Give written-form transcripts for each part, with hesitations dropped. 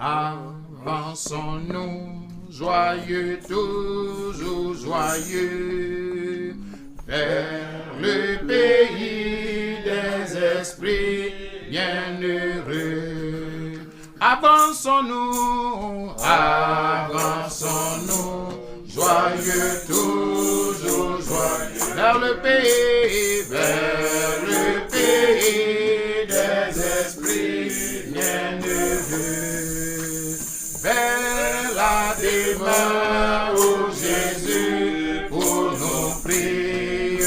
Avançons-nous, joyeux, toujours joyeux, vers le pays des esprits bienheureux. Avançons-nous, avançons-nous, joyeux, toujours joyeux, vers le pays des esprits bienheureux, vers la demeure où Jésus pour nous prie.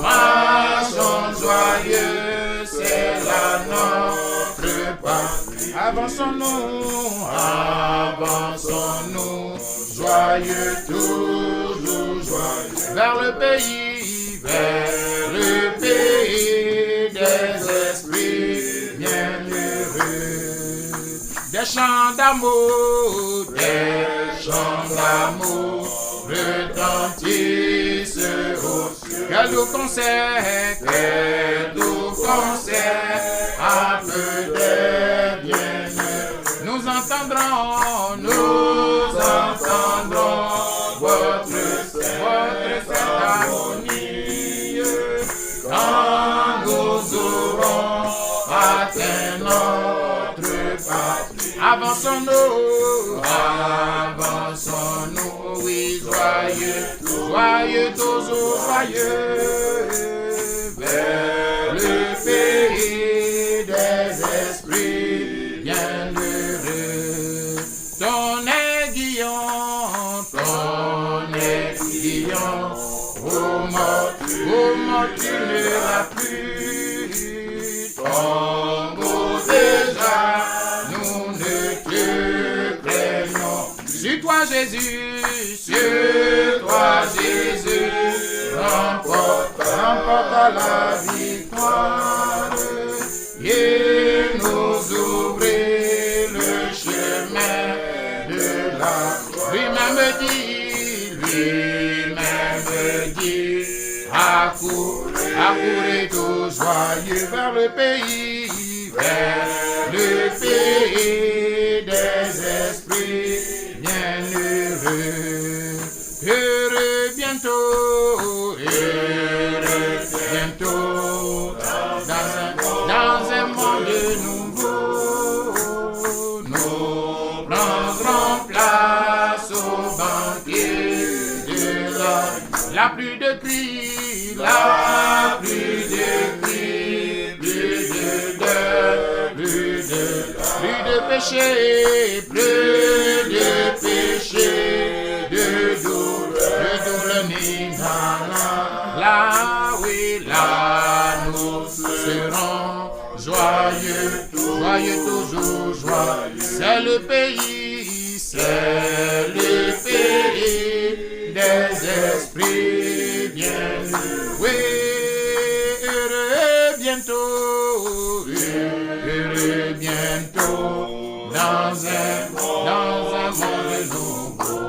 Marchons joyeux, c'est la notre patrie. Avançons-nous, avançons-nous, joyeux, toujours joyeux, vers le pays des esprits bienheureux. Des chants d'amour retentissent aux cieux. Quel doux concert, un peu des bienheureux. Nous entendrons votre sainte harmonie quand nous aurons atteint notre patrie. Avançons-nous, oui, joyeux, toujours joyeux, vers le pays des esprits bienheureux. Ton aiguillon, ô mort, tu ne l'as plus. Tombeau déjà, nous ne te craignons. Sur toi Jésus, remporte la victoire et nous ouvrir le chemin de la gloire. Lui-même dit, accourez tous joyeux vers le pays des esprits bienheureux. Heureux bientôt, dans un monde nouveau, nous prendrons place au banquet de la pluie de cris, plus de péché, de douleur ni là, nous serons joyeux, toujours joyeux. C'est le pays des esprits bienheureux. Oui, heureux bientôt, dans un monde nouveau,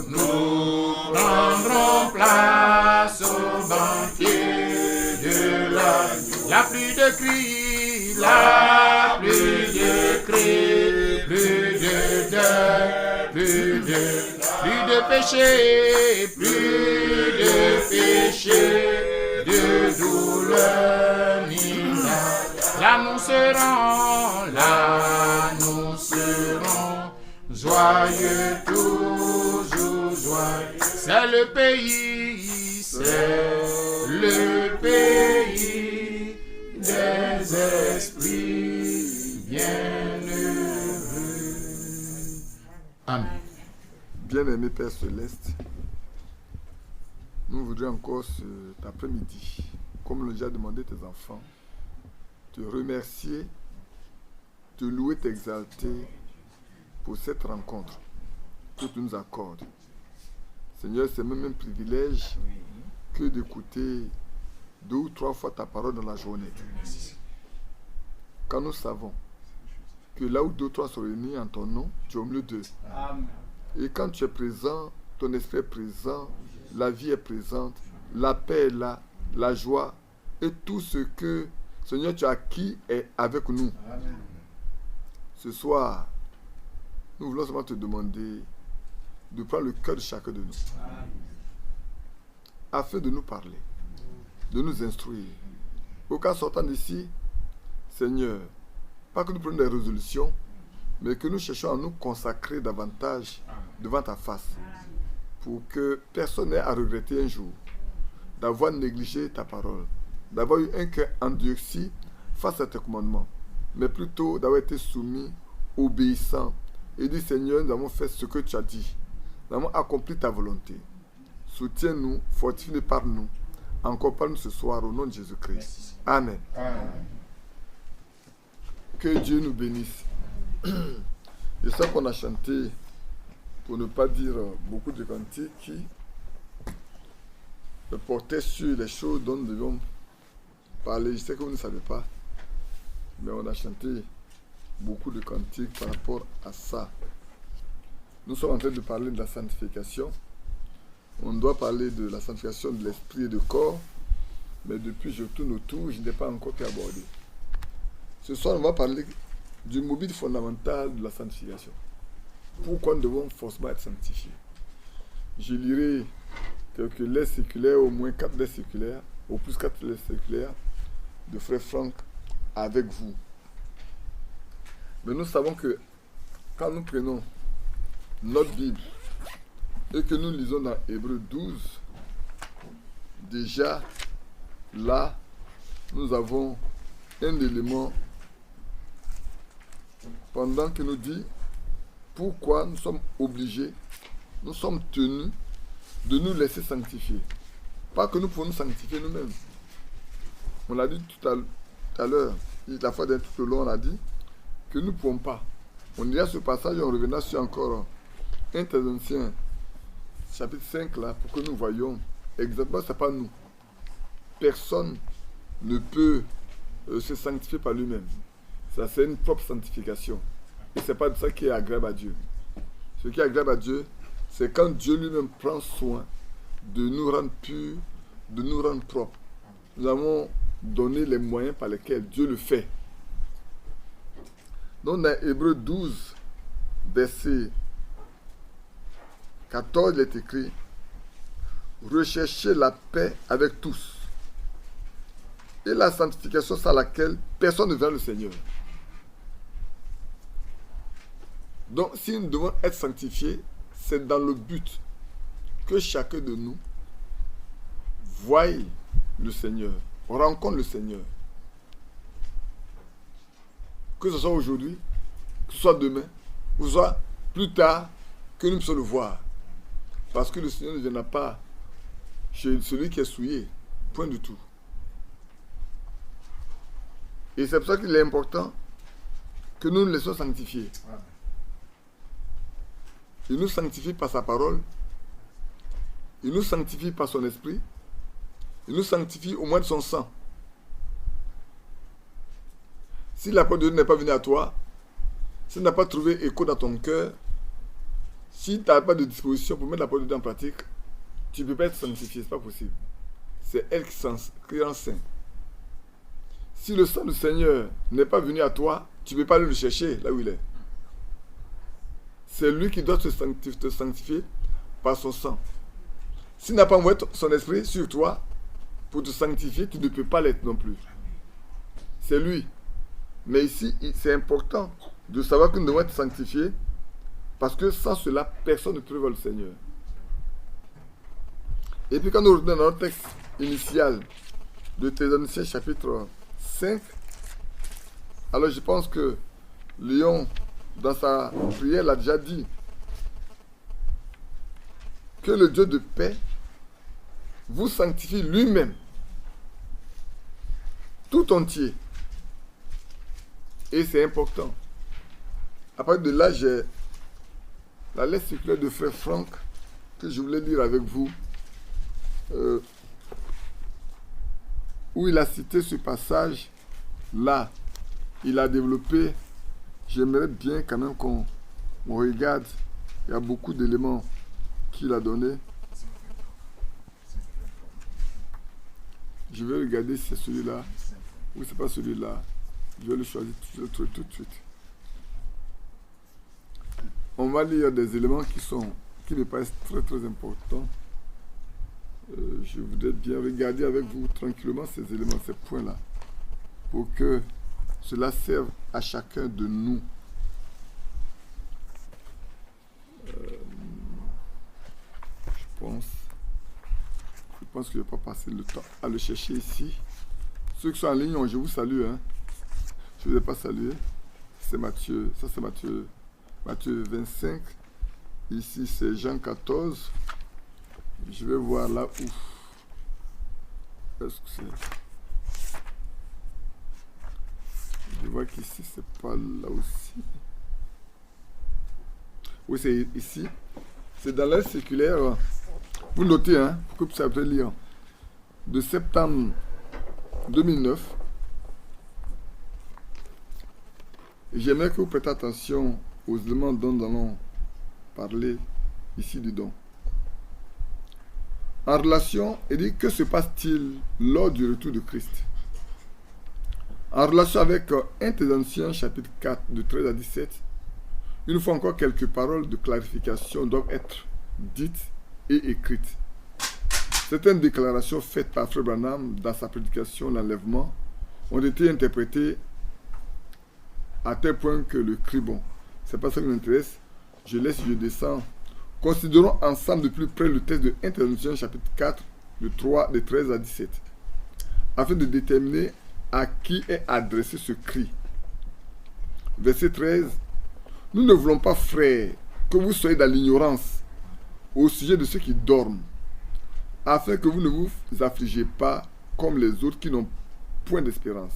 nous prendrons place au banquet de la pluie de cris, plus de deuil, plus de péché, de douleur ni là nous serons joyeux, toujours joyeux. C'est le pays des esprits bienheureux. Amen. Bien-aimé Père Céleste, nous voudrions encore cet après-midi, comme l'ont déjà demandé tes enfants, te remercier, te louer, t'exalter pour cette rencontre que tu nous accordes. Seigneur, c'est même un privilège que d'écouter 2 ou 3 fois ta parole dans la journée. Quand nous savons que là où 2 ou 3 sont réunis en ton nom, tu es au milieu d'eux. Et quand tu es présent, ton esprit est présent, la vie est présente, la paix est là, la joie et tout ce que, Seigneur, tu as acquis est avec nous. Amen. Ce soir, nous voulons seulement te demander de prendre le cœur de chacun de nous, afin de nous parler, de nous instruire. Aucun sortant d'ici, Seigneur, pas que nous prenions des résolutions, mais que nous cherchions à nous consacrer davantage devant ta face, pour que personne n'ait à regretter un jour d'avoir négligé ta parole, d'avoir eu un cœur endurci face à tes commandements, mais plutôt d'avoir été soumis, obéissant, et dit Seigneur, nous avons fait ce que tu as dit, nous avons accompli ta volonté. Soutiens-nous, fortifie-nous par nous, encore par nous ce soir au nom de Jésus-Christ. Amen. Amen. Que Dieu nous bénisse. Je sais qu'on a chanté, pour ne pas dire beaucoup de cantiques qui portaient sur les choses dont nous devions parler. Je sais que vous ne savez pas, mais on a chanté beaucoup de cantiques par rapport à ça. Nous sommes en train de parler de la sanctification. On doit parler de la sanctification de l'esprit et du corps, mais depuis je tourne autour, je n'ai pas encore pu aborder. Ce soir, on va parler du mobile fondamental de la sanctification. Pourquoi nous devons forcément être sanctifiés? Je lirai quelques lettres séculaires, au moins 4 lettres séculaires, au plus 4 lettres séculaires de Frère Franck avec vous. Mais nous savons que quand nous prenons notre Bible et que nous lisons dans Hébreux 12, déjà là, nous avons un élément pendant qu'il nous dit pourquoi nous sommes obligés, nous sommes tenus de nous laisser sanctifier. Pas que nous pouvons nous sanctifier nous-mêmes. On l'a dit tout à l'heure, la fois d'un tout au long, on a dit que nous ne pouvons pas. On lira ce passage et on reviendra sur encore 1 Thessaloniciens, chapitre 5, là, pour que nous voyions exactement, ce n'est pas nous. Personne ne peut se sanctifier par lui-même. Ça, c'est une propre sanctification. Et ce n'est pas ça qui est agréable à Dieu. Ce qui est agréable à Dieu, c'est quand Dieu lui-même prend soin de nous rendre purs, de nous rendre propres. Nous avons donné les moyens par lesquels Dieu le fait. Donc, dans Hébreux 12, verset 14, il est écrit « Recherchez la paix avec tous et la sanctification sans laquelle personne ne verra le Seigneur. » Donc, si nous devons être sanctifiés, c'est dans le but que chacun de nous voie le Seigneur, rencontre le Seigneur. Que ce soit aujourd'hui, que ce soit demain, que ce soit plus tard, que nous puissions le voir. Parce que le Seigneur ne viendra pas chez celui qui est souillé. Point du tout. Et c'est pour ça qu'il est important que nous nous laissons sanctifier. Il nous sanctifie par sa parole. Il nous sanctifie par son esprit. Il nous sanctifie au moins de son sang. Si la parole de Dieu n'est pas venue à toi, si tu n'as pas trouvé écho dans ton cœur, si tu n'as pas de disposition pour mettre la parole de Dieu en pratique, tu ne peux pas être sanctifié, ce n'est pas possible. C'est elle qui rend saint. Si le sang du Seigneur n'est pas venu à toi, tu ne peux pas aller le chercher là où il est. C'est lui qui doit te sanctifier par son sang. S'il n'a pas envoyé son esprit sur toi pour te sanctifier, tu ne peux pas l'être non plus. C'est lui. Mais ici, c'est important de savoir que nous devons être sanctifiés parce que sans cela, personne ne peut voir le Seigneur. Et puis quand nous revenons dans notre texte initial de Thessaloniciens chapitre 5, alors je pense que Léon, dans sa prière, l'a déjà dit que le Dieu de paix vous sanctifie lui-même, tout entier. Et c'est important. À partir de là, j'ai la lettre circulaire de Frère Franck que je voulais lire avec vous, où il a cité ce passage-là. Il a développé, j'aimerais bien quand même qu'on regarde, il y a beaucoup d'éléments qu'il a donnés. Je vais regarder si c'est celui-là ou c'est pas celui-là. Je vais le choisir tout de suite. on va lire des éléments qui me paraissent très très importants. Je voudrais bien regarder avec vous tranquillement ces éléments, ces points-là, pour que cela serve à chacun de nous. Je pense que je ne vais pas passer le temps à le chercher ici. Ceux qui sont en ligne, je vous salue. Hein. Je ne vous ai pas salué. C'est Matthieu. Ça, c'est Matthieu 25. Ici, c'est Jean 14. Je vais voir là où. Est-ce que c'est. Je vois qu'ici, c'est pas là aussi. Oui, c'est ici. C'est dans l'air circulaire. Vous notez, hein, pour que vous puissiez lire. De septembre 2009. J'aimerais que vous prêtiez attention aux éléments dont nous allons parler ici dedans. En relation, il dit que se passe-t-il lors du retour de Christ? En relation avec 1 Thessaloniciens chapitre 4 de 13 à 17, une fois encore quelques paroles de clarification doivent être dites et écrites. Certaines déclarations faites par Frère Branham dans sa prédication l'enlèvement ont été interprétées à tel point que le cri bon. C'est pas ça qui m'intéresse. Je laisse, je descends. Considérons ensemble de plus près le texte de 1 Thessaloniciens chapitre 4, de 13 à 17, afin de déterminer à qui est adressé ce cri. Verset 13. Nous ne voulons pas, frères, que vous soyez dans l'ignorance au sujet de ceux qui dorment, afin que vous ne vous affligez pas comme les autres qui n'ont point d'espérance.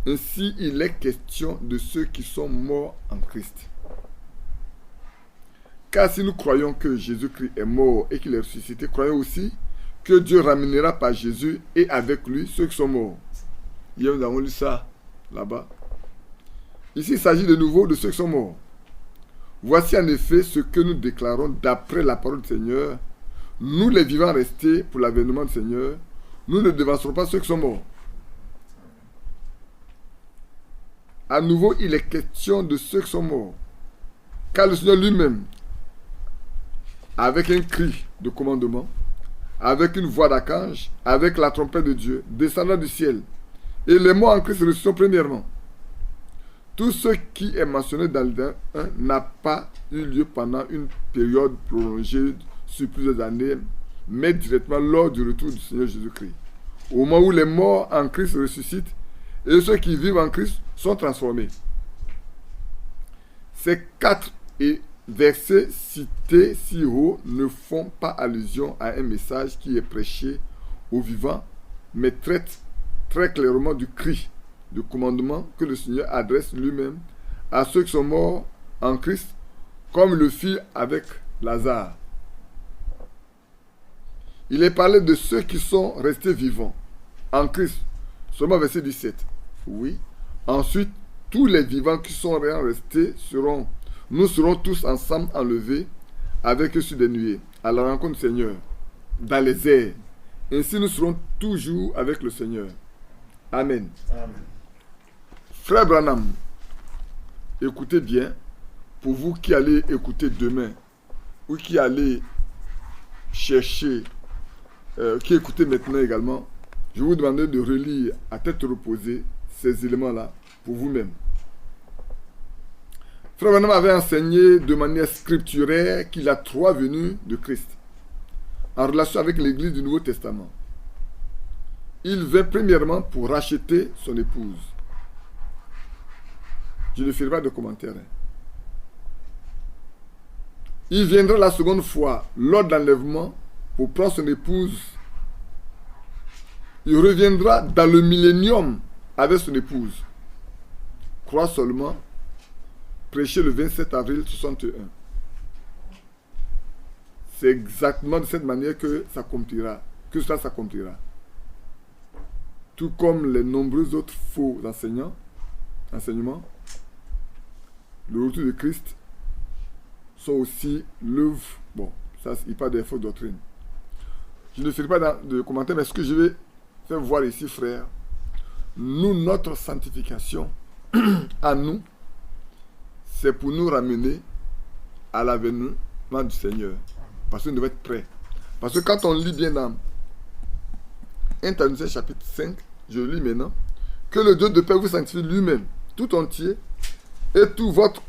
Ainsi, il est question de ceux qui sont morts en Christ. Car si nous croyons que Jésus-Christ est mort et qu'il est ressuscité, croyons aussi que Dieu ramènera par Jésus et avec lui ceux qui sont morts. Hier, nous avons lu ça là-bas. Ici, il s'agit de nouveau de ceux qui sont morts. Voici en effet ce que nous déclarons d'après la parole du Seigneur. Nous, les vivants restés pour l'avènement du Seigneur, nous ne devancerons pas ceux qui sont morts. À nouveau, il est question de ceux qui sont morts. Car le Seigneur lui-même, avec un cri de commandement, avec une voix d'archange, avec la trompette de Dieu, descendant du ciel, et les morts en Christ ressusciteront premièrement. Tout ce qui est mentionné dans le 1 n'a pas eu lieu pendant une période prolongée sur plusieurs années, mais directement lors du retour du Seigneur Jésus-Christ. Au moment où les morts en Christ ressuscitent et ceux qui vivent en Christ sont transformés. Ces 4 versets cités si haut ne font pas allusion à un message qui est prêché aux vivants, mais traitent très clairement du cri de commandement que le Seigneur adresse lui-même à ceux qui sont morts en Christ, comme le fit avec Lazare. Il est parlé de ceux qui sont restés vivants en Christ, seulement verset 17. Oui. Ensuite, tous les vivants qui sont restés nous serons tous ensemble enlevés avec eux sur des nuées, à la rencontre du Seigneur, dans les airs. Ainsi, nous serons toujours avec le Seigneur. Amen. Amen. Frère Branham, écoutez bien, pour vous qui allez écouter demain, ou qui allez chercher, qui écoutez maintenant également, je vous demande de relire à tête reposée ces éléments-là pour vous-même. Frère Branham avait enseigné de manière scripturaire qu'il a 3 venues de Christ, en relation avec l'Église du Nouveau Testament. Il vint premièrement pour racheter son épouse. Je ne ferai pas de commentaires. Il viendra la seconde fois, lors de l'enlèvement, pour prendre son épouse. Il reviendra dans le millénium avec son épouse. Crois seulement, prêché le 27 avril 61. C'est exactement de cette manière que ça accomplira, que cela s'accomplira. Tout comme les nombreux autres faux enseignements, le retour de Christ sont aussi l'œuvre. Bon, ça, il parle des fausses doctrines. Je ne ferai pas de commentaires, mais ce que je vais faire voir ici, frère, nous, notre sanctification, à nous, c'est pour nous ramener à l'avènement du Seigneur. Parce que nous devons être prêts. Parce que quand on lit bien dans 1 Thessaloniciens chapitre 5, je lis maintenant, que le Dieu de paix vous sanctifie lui-même, tout entier, et tout votre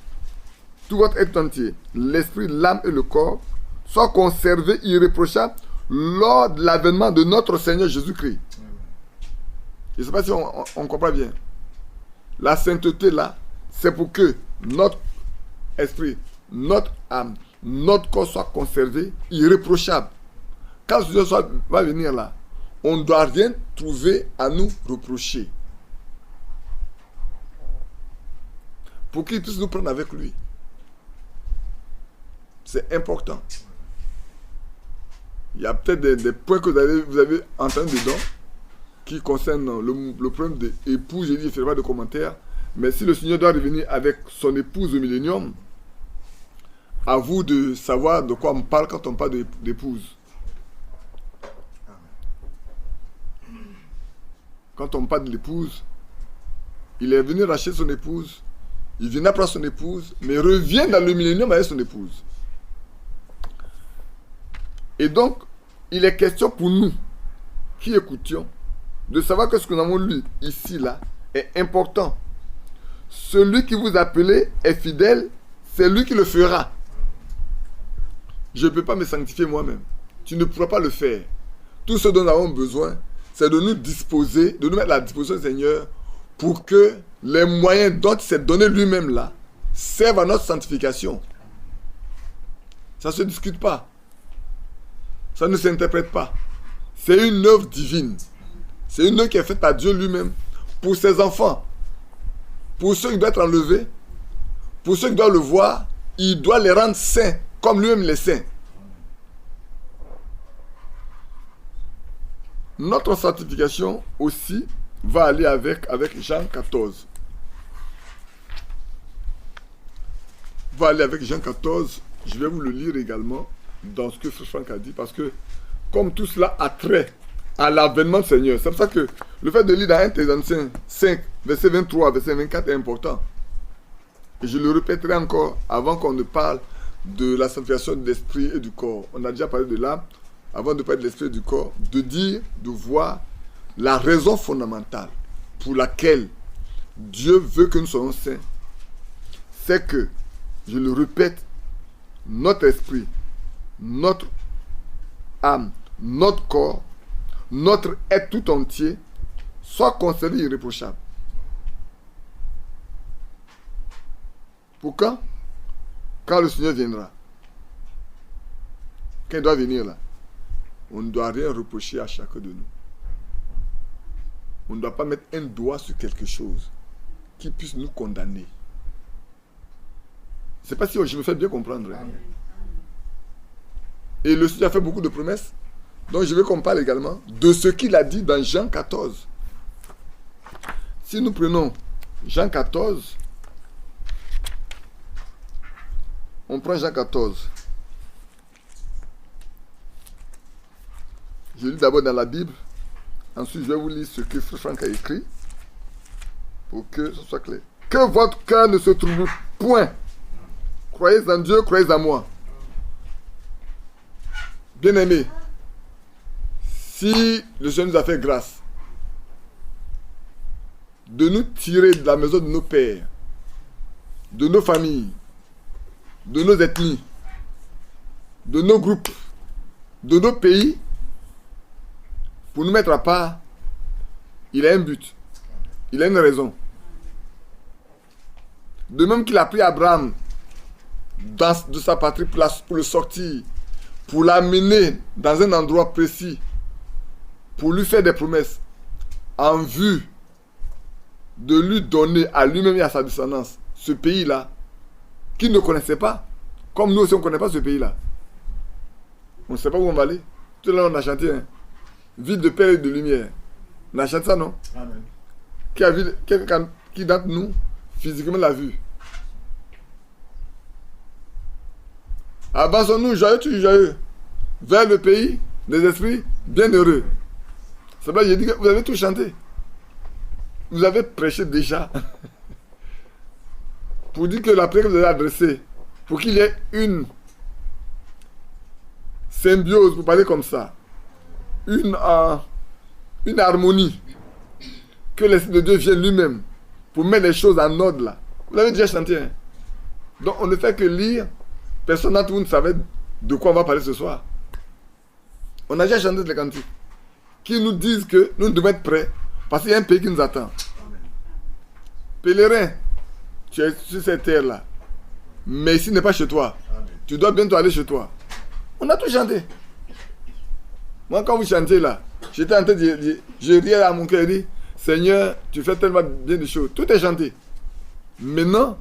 être entier, l'esprit, l'âme et le corps, soit conservé irréprochable lors de l'avènement de notre Seigneur Jésus-Christ. Je ne sais pas si on comprend bien. La sainteté là, c'est pour que notre esprit, notre âme, notre corps soit conservé irréprochable. Quand le Seigneur va venir là, on ne doit rien trouver à nous reprocher. Pour qu'il puisse nous prendre avec lui. C'est important. Il y a peut-être des points que vous avez entendus dedans qui concernent le problème de l'épouse. J'ai dit, je ne ferai pas de commentaires. Mais si le Seigneur doit revenir avec son épouse au millénium, à vous de savoir de quoi on parle quand on parle d'épouse. Quand on parle de l'épouse, il est venu racheter son épouse, il vient prendre son épouse, mais revient dans le millénium avec son épouse. Et donc, il est question pour nous, qui écoutions, de savoir que ce que nous avons lu ici, là, est important. Celui qui vous appelait est fidèle, c'est lui qui le fera. Je ne peux pas me sanctifier moi-même. Tu ne pourras pas le faire. Tout ce dont nous avons besoin, c'est de nous disposer, de nous mettre à la disposition du Seigneur pour que les moyens dont il s'est donné lui-même là servent à notre sanctification. Ça ne se discute pas. Ça ne s'interprète pas. C'est une œuvre divine. C'est une œuvre qui est faite par Dieu lui-même pour ses enfants. Pour ceux qui doivent être enlevés, pour ceux qui doivent le voir, il doit les rendre saints, comme lui-même les saints. Notre sanctification aussi va aller avec Jean 14. Va aller avec Jean 14. Je vais vous le lire également dans ce que Frère Franck a dit, parce que comme tout cela a trait à l'avènement du Seigneur, c'est pour ça que le fait de lire dans 1 Thessaloniciens 5, verset 23, verset 24 est important. Et je le répéterai encore avant qu'on ne parle de la sanctification de l'esprit et du corps. On a déjà parlé de l'âme, avant de parler de l'esprit et du corps, de dire, de voir la raison fondamentale pour laquelle Dieu veut que nous soyons saints. C'est que, je le répète, notre esprit, notre âme, notre corps, notre être tout entier soit conservé irréprochable. Pour quand? Quand le Seigneur viendra. Quand il doit venir là, on ne doit rien reprocher à chacun de nous. On ne doit pas mettre un doigt sur quelque chose qui puisse nous condamner. Je ne sais pas si je me fais bien comprendre. Hein? Et le Seigneur a fait beaucoup de promesses. Donc je veux qu'on parle également de ce qu'il a dit dans Jean 14. Si nous prenons Jean 14, on prend Jean 14. Je lis d'abord dans la Bible. Ensuite, je vais vous lire ce que Frère Franck a écrit pour que ce soit clair. Que votre cœur ne se trouble point. Croyez en Dieu, croyez en moi. Bien-aimés, si le Seigneur nous a fait grâce de nous tirer de la maison de nos pères, de nos familles, de nos ethnies, de nos groupes, de nos pays, pour nous mettre à part, il a un but, il a une raison. De même qu'il a pris Abraham de sa patrie pour le sortir, pour l'amener dans un endroit précis, pour lui faire des promesses, en vue de lui donner à lui-même et à sa descendance ce pays-là, qu'il ne connaissait pas, comme nous aussi on ne connaît pas ce pays-là. On ne sait pas où on va aller. Tout à l'heure on a chanté, hein? Ville de paix et de lumière. On a chanté ça, non? Amen. Quelqu'un qui d'entre nous, physiquement l'a vu. Avançons-nous joyeux, tout joyeux, vers le pays des esprits bienheureux. C'est vrai, j'ai dit que vous avez tout chanté. Vous avez prêché déjà. Pour dire que la prière que vous avez adressée pour qu'il y ait une symbiose, pour parler comme ça, une harmonie, que l'Esprit de Dieu vienne lui-même pour mettre les choses en ordre là. Vous l'avez déjà chanté, hein? Donc on ne fait que lire. Personne d'entre vous ne savait de quoi on va parler ce soir. On a déjà chanté des cantiques qui nous disent que nous devons être prêts parce qu'il y a un pays qui nous attend. Pèlerin, tu es sur cette terre-là, mais ici n'est pas chez toi. Tu dois bientôt aller chez toi. On a tout chanté. Moi, quand vous chantez là, j'étais en train de... Je riais à mon cœur et dis, Seigneur, tu fais tellement bien de choses. Tout est chanté. Maintenant,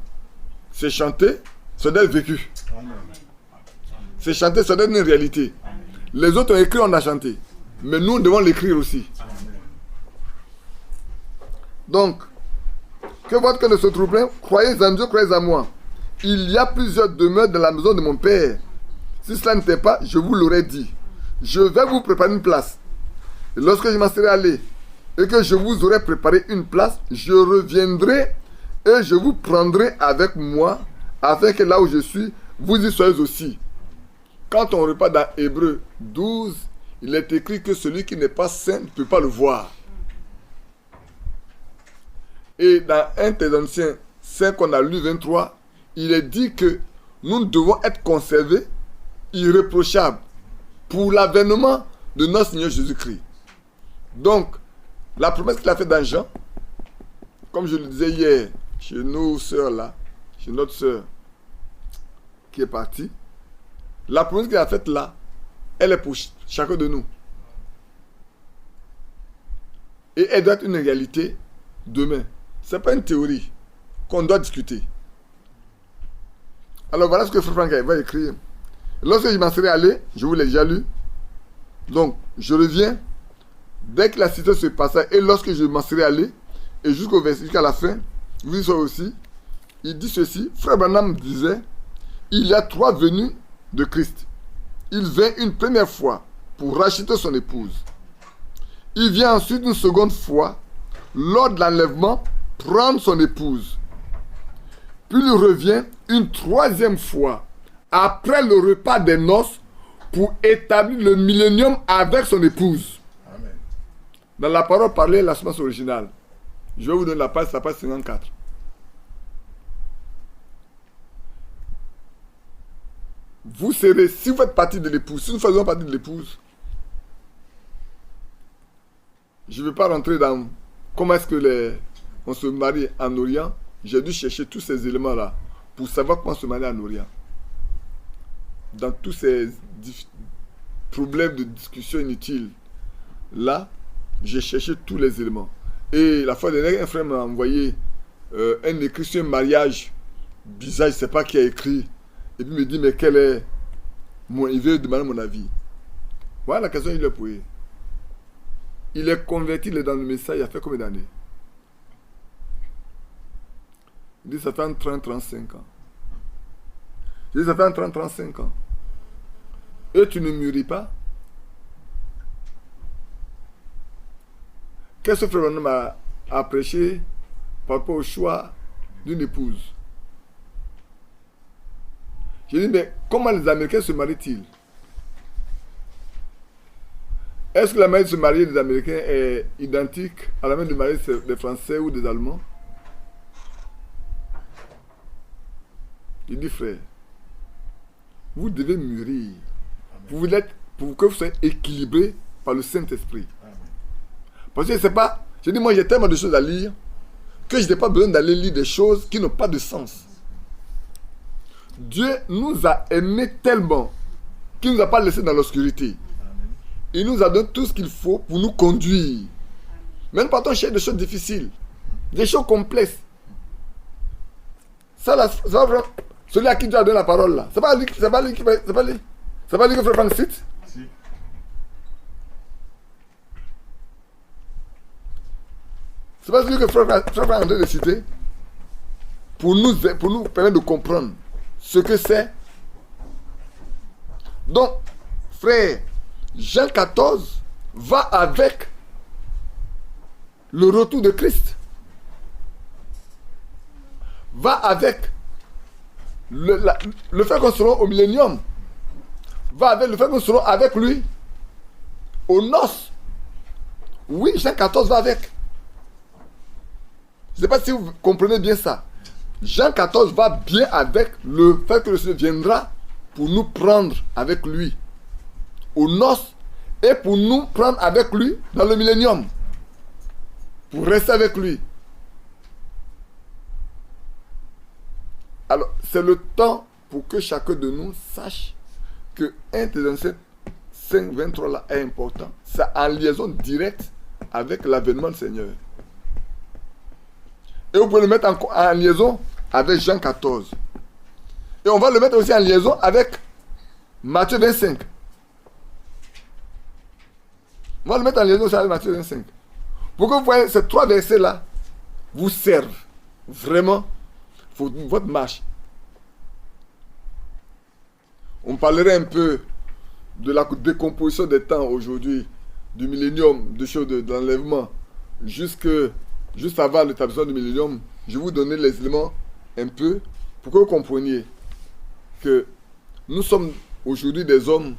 c'est chanté, ça doit être vécu. C'est chanté, ça doit être une réalité. Les autres ont écrit, on a chanté. Mais nous devons l'écrire aussi. Donc, que votre cœur ne se trouble pas, croyez en Dieu, croyez en moi. Il y a plusieurs demeures dans la maison de mon Père. Si cela n'était pas, je vous l'aurais dit. Je vais vous préparer une place. Et lorsque je m'en serai allé et que je vous aurai préparé une place, je reviendrai et je vous prendrai avec moi, afin que là où je suis, vous y soyez aussi. Quand on repart dans Hébreux 12, il est écrit que celui qui n'est pas saint ne peut pas le voir. Et dans 1 Thessaloniciens 5 qu'on a lu 23, il est dit que nous devons être conservés irréprochables pour l'avènement de notre Seigneur Jésus-Christ. Donc, la promesse qu'il a faite dans Jean, comme je le disais hier, chez nos sœurs là, chez notre sœur qui est partie, la promesse qu'il a faite là, elle est pour chacun de nous. Et elle doit être une réalité demain. Ce n'est pas une théorie qu'on doit discuter. Alors voilà ce que Frère Franck va écrire. Lorsque je m'en serai allé, je vous l'ai déjà lu. Donc, je reviens. Dès que la situation se passa, et lorsque je m'en serai allé, et jusqu'à la fin, vous y serez aussi, il dit ceci. Frère Branham disait, il y a 3 venues de Christ. Il vient une première fois pour racheter son épouse. Il vient ensuite une seconde fois, lors de l'enlèvement, prendre son épouse. Puis il revient une 3e fois, après le repas des noces, pour établir le millénium avec son épouse. Amen. Dans la parole parlée, la semence originale. Je vais vous donner la page 54. Vous serez, si vous faites partie de l'épouse, si nous faisons partie de l'épouse, je ne vais pas rentrer dans comment est-ce que on se marie en Orient. J'ai dû chercher tous ces éléments-là pour savoir comment se marier en Orient. Dans tous ces problèmes de discussion inutiles, là, j'ai cherché tous les éléments. Et la fois dernière, un frère m'a envoyé un écrit sur un mariage bizarre, je ne sais pas qui a écrit. Et puis il me dit, mais quel est... il veut demander mon avis. Voilà la question qu'il lui a posée. Il est converti, il est dans le message, il a fait combien d'années? Il dit, ça fait entre 30-35 ans. Je dis, ça fait entre 30-35 ans. Et tu ne mûris pas? Qu'est-ce que Frère Branham a prêché par rapport au choix d'une épouse? Je dis, mais comment les Américains se marient-ils? Est-ce que la manière de se marier des Américains est identique à la manière de marier des Français ou des Allemands? Il dit, frère, vous devez mûrir pour que vous soyez équilibré par le Saint-Esprit. Parce que c'est pas... Je dis, moi j'ai tellement de choses à lire que je n'ai pas besoin d'aller lire des choses qui n'ont pas de sens. Dieu nous a aimés tellement qu'il ne nous a pas laissés dans l'obscurité. Il nous a donné tout ce qu'il faut pour nous conduire. Même quand on cherche des choses difficiles, des choses complexes. Ça, celui à qui Dieu a donné la parole là, c'est pas lui que Frère Franck cite. Si. C'est pas celui que Frère Franck est en train de citer pour nous permettre de comprendre ce que c'est. Donc, frère, Jean 14 va avec le retour de Christ. Va avec le fait qu'on sera au millénium va avec le fait que nous serons avec lui aux noces. Oui, Jean 14 va avec. Je ne sais pas si vous comprenez bien ça. Jean 14 va bien avec le fait que le Seigneur viendra pour nous prendre avec lui aux noces et pour nous prendre avec lui dans le millénium. Pour rester avec lui. Alors, c'est le temps pour que chacun de nous sache que 1 Thessaloniciens 5, 23 là est important. C'est en liaison directe avec l'avènement du Seigneur. Et vous pouvez le mettre en liaison avec Jean 14. Et on va le mettre aussi en liaison avec Matthieu 25. On va le mettre en liaison aussi avec Matthieu 25. Pour que vous voyez ces trois versets-là vous servent vraiment pour votre marche. On parlerait un peu de la décomposition des temps aujourd'hui, du millénium, de choses de l'enlèvement, juste avant l'établissement du millénium. Je vais vous donner les éléments un peu pour que vous compreniez que nous sommes aujourd'hui des hommes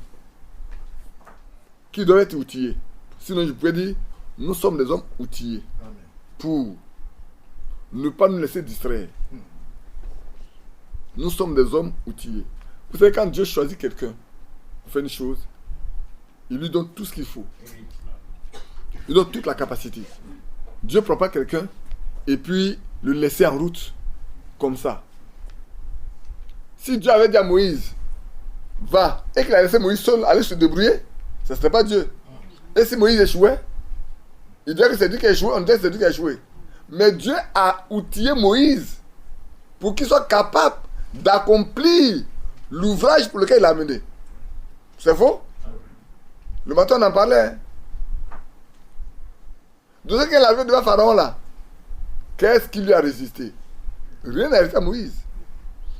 qui doivent être outillés. Sinon, je pourrais dire, nous sommes des hommes outillés pour ne pas nous laisser distraire. Nous sommes des hommes outillés. Vous savez, quand Dieu choisit quelqu'un pour faire une chose, il lui donne tout ce qu'il faut. Il donne toute la capacité. Dieu ne prend pas quelqu'un et puis le laisser en route comme ça. Si Dieu avait dit à Moïse, va, et qu'il a laissé Moïse seul aller se débrouiller, ce ne serait pas Dieu. Et si Moïse échouait, il dirait que c'est Dieu qui a échoué, on dirait que c'est Dieu qui a échoué. Mais Dieu a outillé Moïse pour qu'il soit capable d'accomplir l'ouvrage pour lequel il l'a amené. C'est faux? Le matin, on en parlait. Hein? De ce qu'il avait devant Pharaon là, qu'est-ce qui lui a résisté? Rien n'a résisté à Moïse.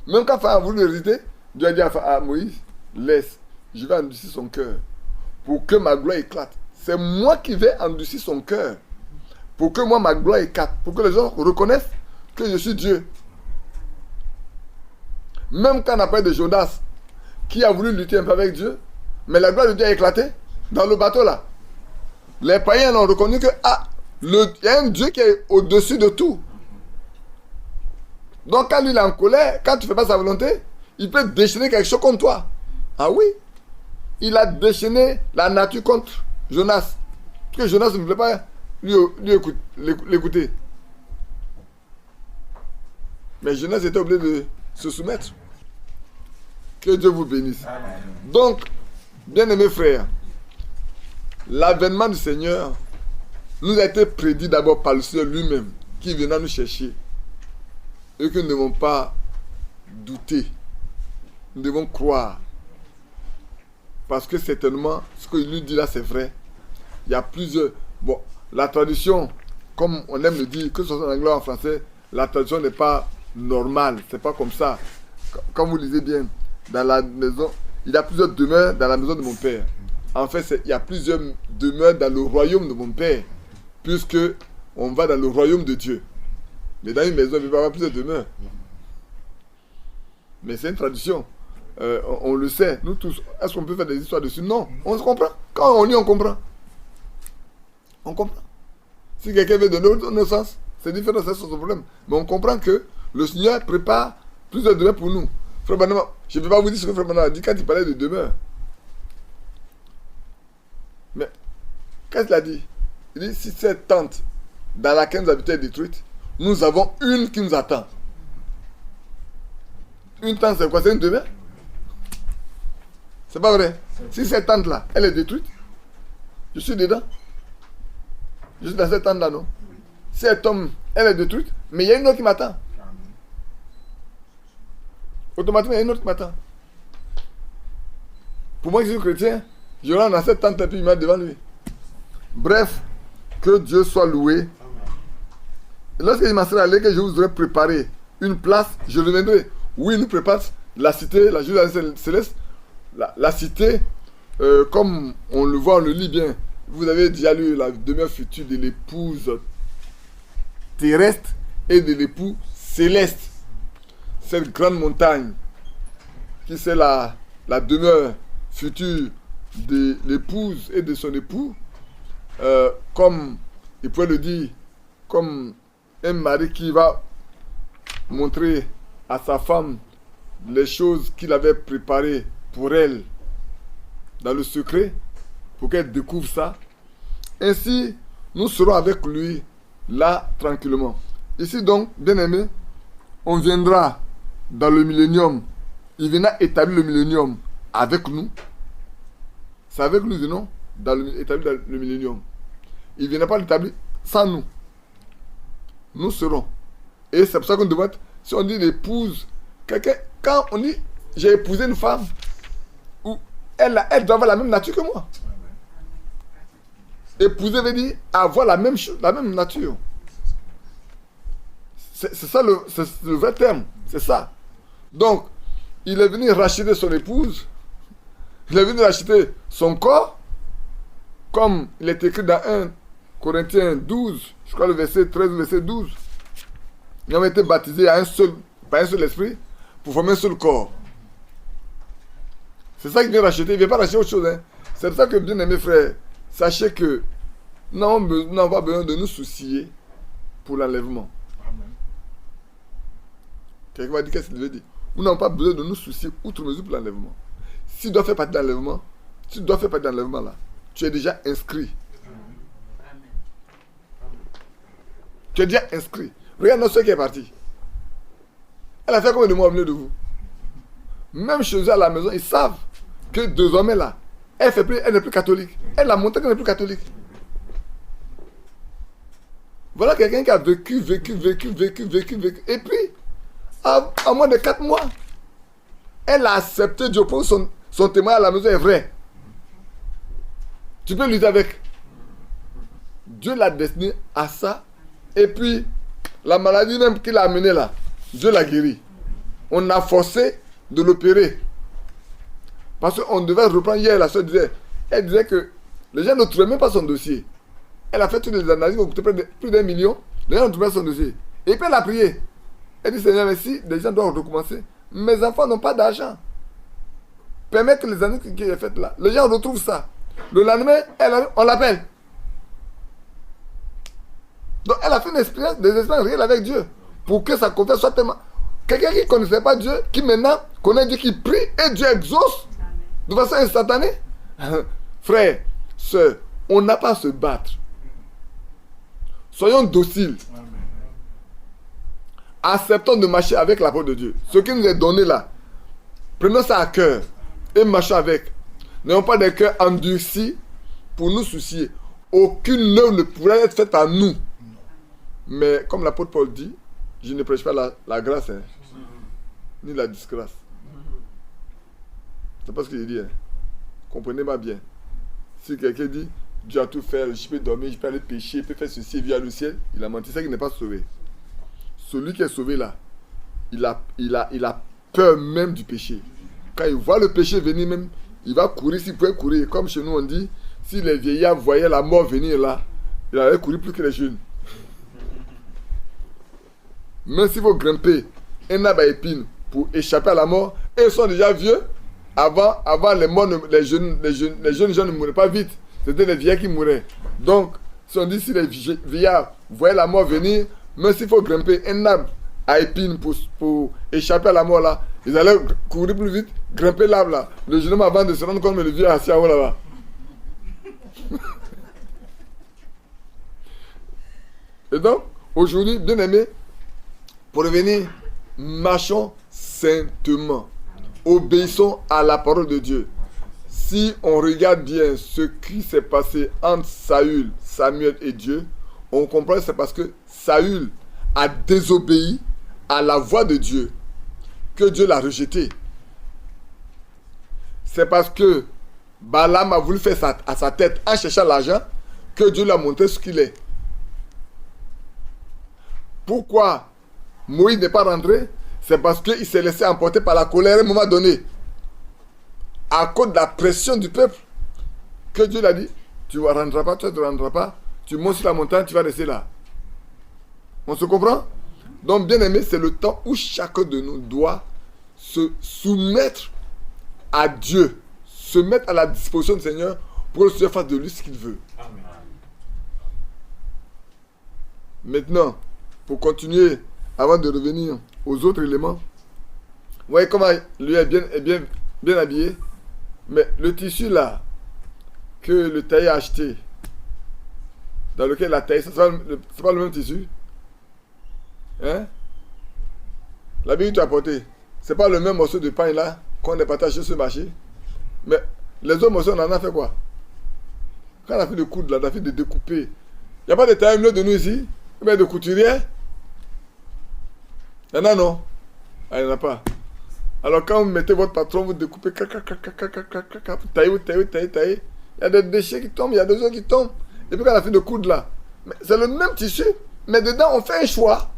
Même quand Pharaon a voulu le résister, Dieu a dit à Moïse, laisse, je vais endurcir son cœur pour que ma gloire éclate. C'est moi qui vais endurcir son cœur pour que moi ma gloire éclate, pour que les gens reconnaissent que je suis Dieu. Même quand on a parlé de Jonas, qui a voulu lutter un peu avec Dieu, mais la gloire de Dieu a éclaté dans le bateau là. Les païens ont reconnu que il y a un Dieu qui est au-dessus de tout. Donc quand lui il est en colère, quand tu ne fais pas sa volonté, il peut déchaîner quelque chose contre toi. Ah oui, il a déchaîné la nature contre Jonas. Parce que Jonas ne voulait pas l'écouter. Mais Jonas était obligé de se soumettre. Que Dieu vous bénisse. Amen. Donc, bien-aimés frères, l'avènement du Seigneur nous a été prédit d'abord par le Seigneur lui-même, qui viendra nous chercher. Et que nous ne devons pas douter. Nous devons croire. Parce que certainement, ce qu'il nous dit là, c'est vrai. Il y a plusieurs... Bon, la traduction, comme on aime le dire, que ce soit en anglais ou en français, la traduction n'est pas normale. C'est pas comme ça. Comme vous lisez bien, dans la maison, il y a plusieurs demeures dans la maison de mon père. En fait, il y a plusieurs demeures dans le royaume de mon père, puisque on va dans le royaume de Dieu. Mais dans une maison, il va y avoir plusieurs demeures. Mais c'est une traduction. On le sait, nous tous. Est-ce qu'on peut faire des histoires dessus? Non, on se comprend. Quand on lit, on comprend. On comprend. Si quelqu'un veut donner notre sens, c'est différent, c'est son problème. Mais on comprend que le Seigneur prépare plusieurs demeures pour nous. Frère Banama, je ne vais pas vous dire ce que Frère Banama a dit quand il parlait de demeure. Mais, qu'est-ce qu'il a dit? Il dit, si cette tente dans laquelle nous habitons est détruite, nous avons une qui nous attend. Une tente, c'est quoi? C'est une demeure? C'est pas vrai. Si cette tente-là, elle est détruite, je suis dedans. Je suis dans cette tente-là, non? Si elle tombe, elle est détruite, mais il y a une autre qui m'attend. Automatiquement, il y a une autre qui m'attend. Pour moi qui suis chrétien, je rentre dans cette tente et puis il m'a devant lui. Bref, que Dieu soit loué. Et lorsqu'il m'a dit que je vous aurais préparé une place, je reviendrai. Oui, il nous prépare la cité, la Jérusalem céleste, la cité, comme on le voit, on le lit bien. Vous avez déjà lu la demeure future de l'épouse terrestre et de l'époux céleste. cette grande montagne qui c'est la demeure future de l'épouse et de son époux, comme il pourrait le dire, comme un mari qui va montrer à sa femme les choses qu'il avait préparées pour elle dans le secret, pour qu'elle découvre ça. Ainsi, nous serons avec lui là tranquillement. Ici donc, bien aimé, on viendra dans le millénium. Il viendra établir le millénium avec nous. C'est avec nous, non? Établir le millénium. Il ne viendra pas l'établir sans nous. Nous serons. Et c'est pour ça qu'on devrait être, si on dit l'épouse, quelqu'un, quand on dit j'ai épousé une femme, où elle doit avoir la même nature que moi. Épouser veut dire avoir la même chose, la même nature. C'est ça le vrai terme. C'est ça. Donc, il est venu racheter son épouse. Il est venu racheter son corps. Comme il est écrit dans 1 Corinthiens 12, je crois le verset 13, verset 12. Ils ont été baptisés par un seul esprit pour former un seul corps. C'est ça qu'il vient racheter. Il ne vient pas racheter autre chose. Hein. C'est pour ça que, bien aimés frères, sachez que nous n'avons pas besoin de nous soucier pour l'enlèvement. Quelqu'un va dire qu'est-ce qu'il veut dire. Nous n'avons pas besoin de nous soucier outre mesure pour l'enlèvement. Si tu dois faire partie de l'enlèvement, là, tu es déjà inscrit. Tu es déjà inscrit. Regarde notre soeur qui est partie. Elle a fait combien de mois au milieu de vous? Même chez eux à la maison, ils savent que désormais là, elle n'est plus catholique. Elle a montré qu'elle n'est plus catholique. Voilà quelqu'un qui a vécu. Et puis, à moins de 4 mois, elle a accepté Dieu pour son témoignage à la maison est vrai. Tu peux lutter avec. Dieu l'a destiné à ça. Et puis, la maladie même qu'il a amenée là, Dieu l'a guéri. On a forcé de l'opérer. Parce qu'on devait reprendre hier, la soeur disait, elle disait que les gens ne trouvaient même pas son dossier. Elle a fait toutes les analyses qui ont coûté plus d'1 million. Les gens ne trouvaient pas son dossier. Et puis elle a prié. Elle dit, Seigneur, mais si les gens doivent recommencer, mes enfants n'ont pas d'argent. Permets que les années qui sont faites là, les gens retrouvent ça. Le lendemain, on l'appelle. Donc elle a fait des expériences réelles avec Dieu. Pour que sa confiance soit tellement... Quelqu'un qui ne connaissait pas Dieu, qui maintenant connaît Dieu, qui prie, et Dieu exauce de façon instantanée. Frère, sœur, on n'a pas à se battre. Soyons dociles. Acceptons de marcher avec la parole de Dieu. Ce qui nous est donné là, prenons ça à cœur et marchons avec. N'ayons pas des cœurs endurcis pour nous soucier. Aucune œuvre ne pourrait être faite par nous. Mais comme l'apôtre Paul dit, je ne prêche pas la grâce, hein, ni la disgrâce. C'est pas ce qu'il dit. Hein. Comprenez-moi bien. Si quelqu'un dit, Dieu a tout fait, je peux dormir, je peux aller pécher, je peux faire ceci, via le ciel, il a menti, c'est qu'il n'est pas sauvé. Celui qui est sauvé là, il a peur même du péché. Quand il voit le péché venir même, il va courir s'il pouvait courir. Comme chez nous on dit, si les vieillards voyaient la mort venir là, il allait courir plus que les jeunes. Même s'il faut grimper un arbre à épines pour échapper à la mort, et ils sont déjà vieux, avant les morts, les jeunes gens ne mouraient pas vite. C'était les vieillards qui mouraient. Donc, si on dit si les vieillards voyaient la mort venir, même s'il faut grimper un arbre à épines pour échapper à la mort là, ils allaient courir plus vite, grimper l'arbre là. Le jeune homme avant de se rendre compte que le vieux est assis en haut là-bas. Et donc, aujourd'hui, bien aimé, pour revenir, marchons saintement. Obéissons à la parole de Dieu. Si on regarde bien ce qui s'est passé entre Samuel et Dieu, on comprend que c'est parce que Saül a désobéi à la voix de Dieu que Dieu l'a rejeté. C'est parce que Balaam a voulu faire à sa tête en cherchant l'argent que Dieu lui a montré ce qu'il est. Pourquoi Moïse n'est pas rentré? C'est parce qu'il s'est laissé emporter par la colère à un moment donné. À cause de la pression du peuple. Que Dieu l'a dit, tu ne rentreras pas, tu ne rentreras pas. Tu montes sur la montagne, tu vas rester là. On se comprend? Donc, bien aimé, c'est le temps où chacun de nous doit se soumettre à Dieu, se mettre à la disposition du Seigneur pour que le Seigneur fasse de lui ce qu'il veut. Amen. Maintenant, pour continuer, avant de revenir aux autres éléments, vous voyez comment lui est bien habillé. Mais le tissu là, que le tailleur a acheté, dans lequel il a taillé, c'est pas le même tissu. Hein? L'habit que tu as porté, c'est pas le même morceau de pain là qu'on a partagé sur ce marché. Mais les autres morceaux, on en a fait quoi? Quand on a fait de coudre là, on a fait de découper. Il n'y a pas de tailleur milieu de nous ici? Mais de couturier? Il y en a non? Ah, il n'y en a pas. Alors quand vous mettez votre patron, vous découpez, vous taillez. Il y a des déchets qui tombent, il y a des autres qui tombent. Et puis quand on a fait de coudre là, c'est le même tissu, mais dedans on fait un choix.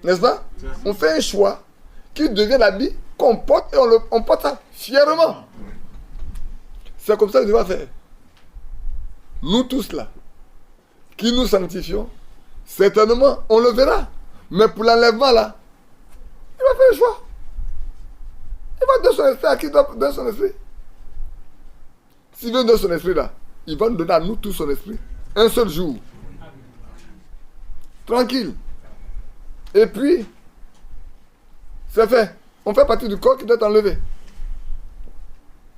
N'est-ce pas? On fait un choix qui devient l'habit qu'on porte et on porte ça fièrement. C'est comme ça que Dieu va faire. Nous tous là, qui nous sanctifions, certainement on le verra. Mais pour l'enlèvement là, il va faire un choix. Il va donner son esprit à qui doit donner son esprit. S'il veut donner son esprit là, il va nous donner à nous tous son esprit. Un seul jour. Tranquille. Et puis, c'est fait. On fait partie du corps qui doit être enlevé.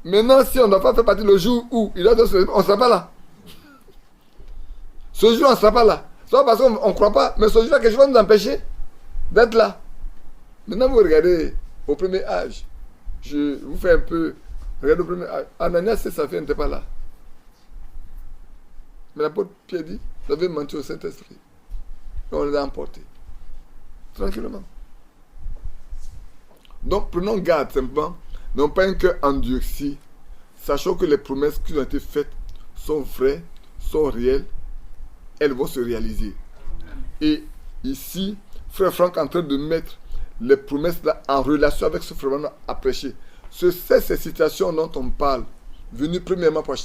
Maintenant, si on ne doit pas faire partie le jour où il doit donner son esprit, on ne sera pas là. Ce jour, on ne sera pas là. C'est pas parce qu'on ne croit pas, mais ce jour-là, quelque chose va nous empêcher d'être là. Maintenant, vous regardez au premier âge. Je vous fais un peu. Regardez au premier âge. Ananias et Saphir n'étaient pas là. Mais l'apôtre Pierre dit, vous avez menti au Saint-Esprit. Et on les a emportés. Tranquillement. Donc, prenons garde simplement. Non pas un cœur endurci. Sachant que les promesses qui ont été faites sont vraies, sont réelles. Elles vont se réaliser. Et ici, frère Franck est en train de mettre les promesses là en relation avec ce frère à prêcher. C'est ces situations dont on parle. Venu premièrement pour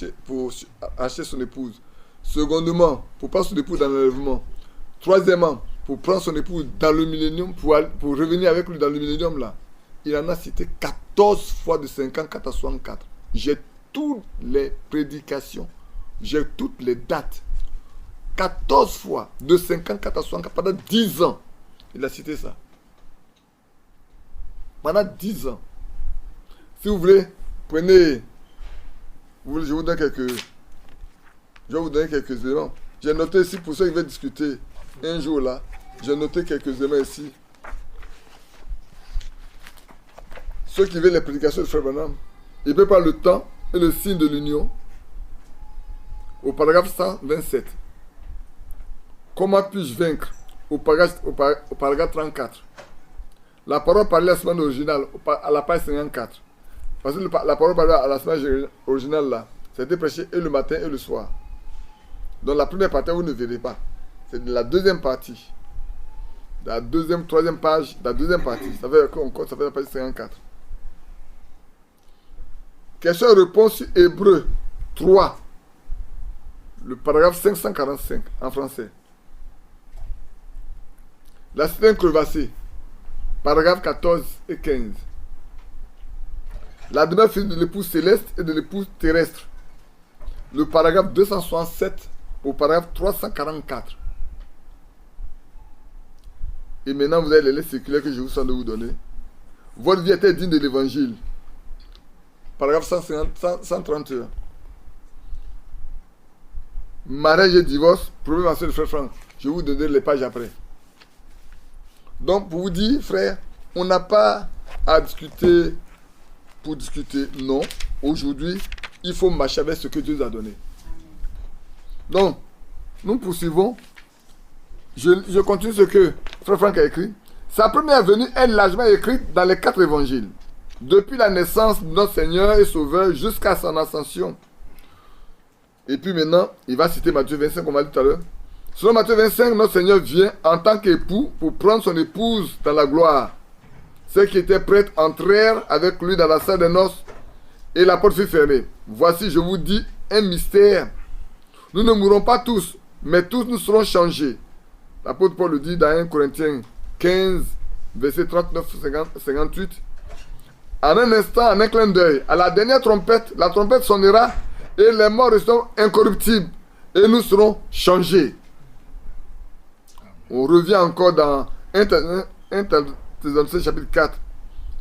acheter son épouse. Secondement, pour prendre son épouse dans l'enlèvement. Troisièmement, pour prendre son épouse dans le millénium, pour revenir avec lui dans le millénium là. Il en a cité 14 fois de 54 à 64. J'ai toutes les prédications. J'ai toutes les dates. 14 fois de 54 à 64 pendant 10 ans. Il a cité ça. Pendant 10 ans. Si vous voulez, prenez. Je vais vous donner quelques éléments. J'ai noté ici, pour ceux qui veulent discuter un jour là, j'ai noté quelques éléments ici. Ceux qui veulent les prédications de Frère Branham, ils peuvent prendre le temps et le signe de l'union. Au paragraphe 127. Comment puis-je vaincre? Au paragraphe 34. La parole parlée à la semaine originale, à la page 54. Parce que la parole parlée à la semaine originale là, c'était prêché et le matin et le soir. Donc la première partie, vous ne verrez pas. C'est de la deuxième partie. La deuxième, troisième page, la deuxième partie. Ça fait la page 54. Question-réponse sur Hébreu 3. Le paragraphe 545 en français. La citerne crevassée. Paragraphe 14 et 15. La demeure physique de l'épouse céleste et de l'épouse terrestre. Le paragraphe 267 au paragraphe 344. Et maintenant, vous avez les lettres circulaires que je vous sens de vous donner. Votre vie était digne de l'évangile. Paragraphe 131. Mariage et divorce. Premier mention de frère Franck. Je vais vous donner les pages après. Donc, pour vous dire, frère, on n'a pas à discuter pour discuter. Non. Aujourd'hui, il faut marcher avec ce que Dieu nous a donné. Donc, nous poursuivons. Je continue ce que frère Franck a écrit. Sa première venue est largement écrite dans les 4 évangiles. Depuis la naissance de notre Seigneur et Sauveur jusqu'à son ascension. Et puis maintenant, il va citer Matthieu 25, comme on l'a dit tout à l'heure. Selon Matthieu 25, notre Seigneur vient en tant qu'époux pour prendre son épouse dans la gloire. Ceux qui étaient prêts entrèrent avec lui dans la salle des noces et la porte fut fermée. Voici, je vous dis, un mystère. Nous ne mourrons pas tous, mais tous nous serons changés. L'apôtre Paul le dit dans 1 Corinthiens 15, verset 39-58. En un instant, en un clin d'œil, à la dernière trompette, la trompette sonnera et les morts resteront incorruptibles et nous serons changés. On revient encore dans 1 Thessaloniciens chapitre 4.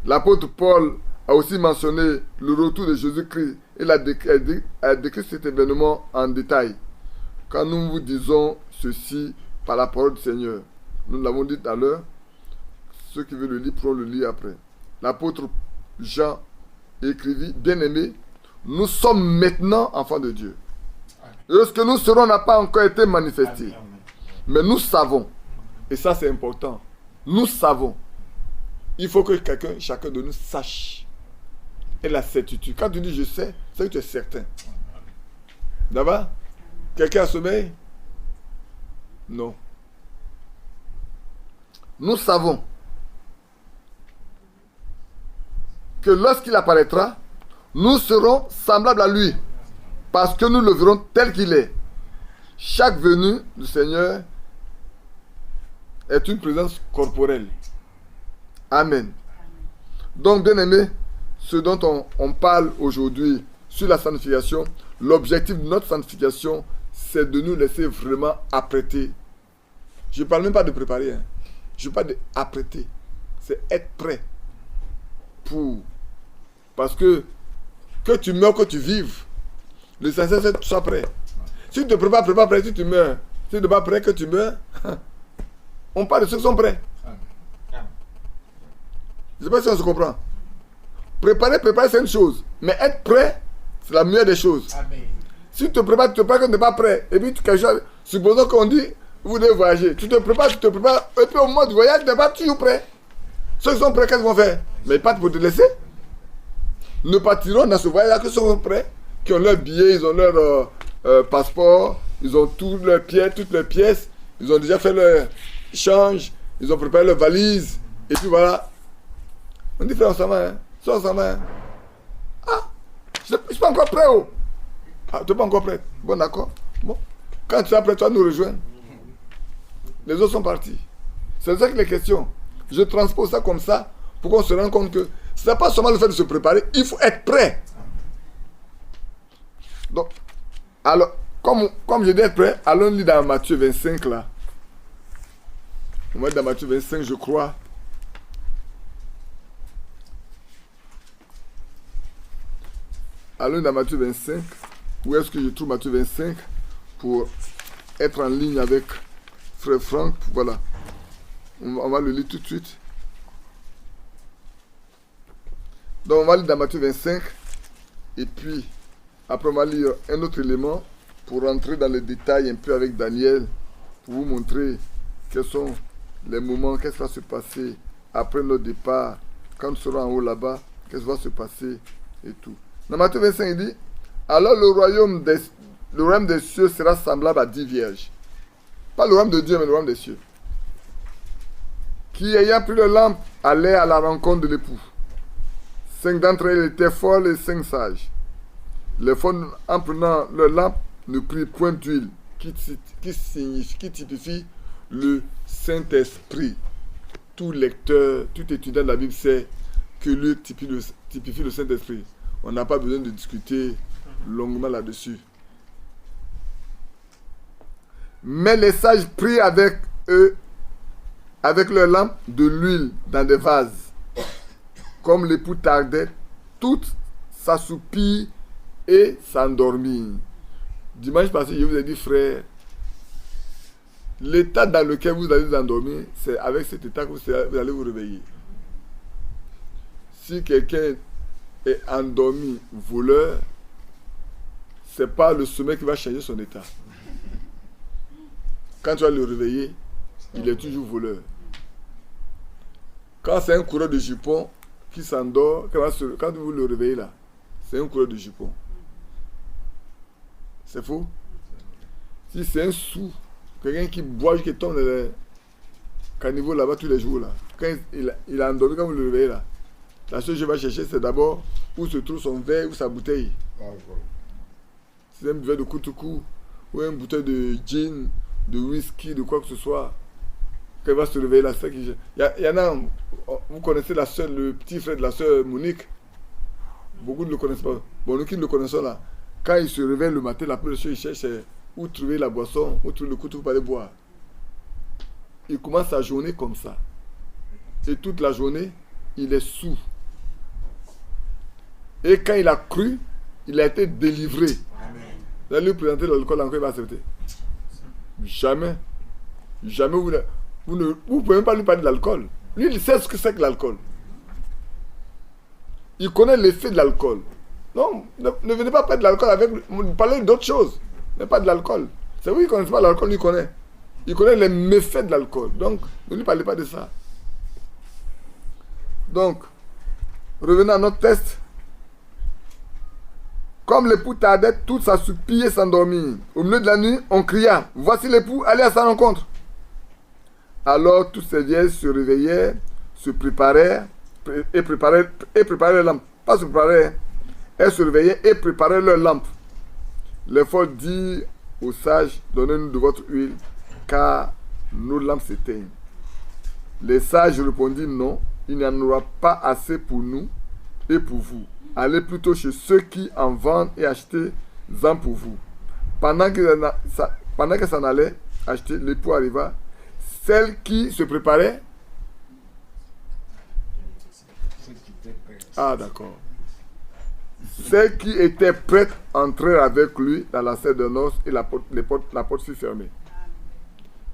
L'apôtre Paul a aussi mentionné le retour de Jésus-Christ. Il a décrit cet événement en détail. Quand nous vous disons ceci par la parole du Seigneur, nous l'avons dit tout à l'heure, ceux qui veulent le lire pourront le lire après. L'apôtre Jean écrivit, bien-aimés, nous sommes maintenant enfants de Dieu. Et ce que nous serons n'a pas encore été manifesté. Mais nous savons, et ça c'est important, nous savons. Il faut que chacun de nous sache. Et la certitude. Quand tu dis je sais, c'est que tu es certain. D'abord, quelqu'un a sommeil? Non. Nous savons que lorsqu'il apparaîtra, nous serons semblables à lui, parce que nous le verrons tel qu'il est. Chaque venue du Seigneur est une présence corporelle. Amen. Donc, bien aimé, ce dont on parle aujourd'hui sur la sanctification, l'objectif de notre sanctification, c'est de nous laisser vraiment apprêter. Je ne parle même pas de préparer. Je parle d'apprêter. C'est être prêt pour. Parce que tu meurs, que tu vives, l'essentiel c'est que tu sois prêt. Si tu ne te prépares pas prêt, si tu meurs. Si tu n'es pas prêt, que tu meurs. On parle de ceux qui sont prêts. Je ne sais pas si on se comprend. Préparer, c'est une chose. Mais être prêt, c'est la meilleure des choses. Amen. Si tu te prépares que tu n'es pas prêt, et puis supposons qu'on dit, vous devez voyager. Tu te prépares, et puis au moment du voyage, tu n'es pas toujours prêt. Ceux qui sont prêts, qu'est-ce qu'ils vont faire? Mais ils partent pour te laisser. Ne partiront dans ce voyage-là que ceux qui sont prêts, qui ont leur billet, ils ont leur passeport, ils ont toutes leurs pièces, ils ont déjà fait leur change, ils ont préparé leur valise, et puis voilà. On dit frère, on s'en va, hein. Ça, on s'en va, hein. Ah, je ne suis pas encore prêt, oh. Ah, tu n'es pas encore prêt. Bon, d'accord. Bon. Quand tu es prêt, tu vas nous rejoindre. Les autres sont partis. C'est ça que les questions. Je transpose ça comme ça pour qu'on se rende compte que ce n'est pas seulement le fait de se préparer, il faut être prêt. Donc, alors, comme je dis être prêt, allons lire dans Matthieu 25 là. On va être dans Matthieu 25, je crois. Allons dans Matthieu 25. Où est-ce que je trouve Matthieu 25 pour être en ligne avec Frère Franck? Voilà. On va le lire tout de suite. Donc on va lire dans Matthieu 25. Et puis, après on va lire un autre élément pour rentrer dans les détails un peu avec Daniel. Pour vous montrer quels sont les moments, qu'est-ce qui va se passer après notre départ. Quand nous serons en haut là-bas, qu'est-ce qui va se passer et tout. Dans Matthieu 25, il dit, alors le royaume des cieux sera semblable à 10 vierges. Pas le royaume de Dieu, mais le royaume des cieux. Qui, ayant pris leur lampe, allaient à la rencontre de l'époux. 5 d'entre elles étaient folles et 5 sages. Les folles, en prenant leur lampe, ne prirent point d'huile, qui typifie le Saint-Esprit. Tout lecteur, tout étudiant de la Bible sait que l'huile typifie le Saint-Esprit. On n'a pas besoin de discuter longuement là-dessus. Mais les sages prirent avec eux, avec leur lampe, de l'huile dans des vases. Comme l'époux tardait, toutes s'assoupirent et s'endormirent. Dimanche passé, je vous ai dit, frère, l'état dans lequel vous allez vous endormir, c'est avec cet état que vous allez vous réveiller. Si quelqu'un est endormi voleur, c'est pas le sommeil qui va changer son état. Quand tu vas le réveiller, il est toujours voleur. Quand c'est un coureur de jupon qui s'endort, quand vous le réveillez là, c'est un coureur de jupon. C'est faux? Si c'est un sou, quelqu'un qui boit, qui tombe dans le caniveau là-bas tous les jours là, quand il est endormi, quand vous le réveillez là, la seule chose que je vais chercher, c'est d'abord où se trouve son verre ou sa bouteille. Si c'est un verre de Koutoukou, ou une bouteille de gin, de whisky, de quoi que ce soit, Quand il va se réveiller, la sœur qui... Il y en a, vous connaissez la sœur, le petit frère de la sœur Monique. Beaucoup ne le connaissent pas. Bon, nous qui le connaissons là, quand il se réveille le matin, la première chose qu'il cherche, c'est où trouver la boisson, où trouver le couteau pour aller boire. Il commence sa journée comme ça. Et toute la journée, il est sous. Et quand il a cru, il a été délivré. Vous allez lui présenter l'alcool encore, il va accepter. Jamais. Jamais vous ne pouvez même pas lui parler de l'alcool. Lui, il sait ce que c'est que l'alcool. Il connaît l'effet de l'alcool. Non, ne venez pas parler de l'alcool avec lui. Parlez d'autres choses, mais pas de l'alcool. C'est vous qui ne connaissez pas l'alcool, lui connaît. Il connaît les méfaits de l'alcool. Donc, ne lui parlez pas de ça. Donc, revenons à notre test. Comme l'époux tardait toute sa soupir s'endormir. Au milieu de la nuit, on cria, voici l'époux, allez à sa rencontre. Alors, toutes ces vieilles se réveillaient, se préparaient et préparaient leurs lampes. Pas se préparaient, elles se réveillaient et préparaient leurs lampes. Les folles dirent aux sages, donnez-nous de votre huile, car nos lampes s'éteignent. Les sages répondirent, non, il n'y en aura pas assez pour nous et pour vous. Allez plutôt chez ceux qui en vendent et achetez-en pour vous. Pendant que s'en allait acheter, l'époux arriva. Celle qui se préparait. Ah, d'accord. Celle qui était prête entrèrent avec lui dans la salle de noces et la porte fut fermée.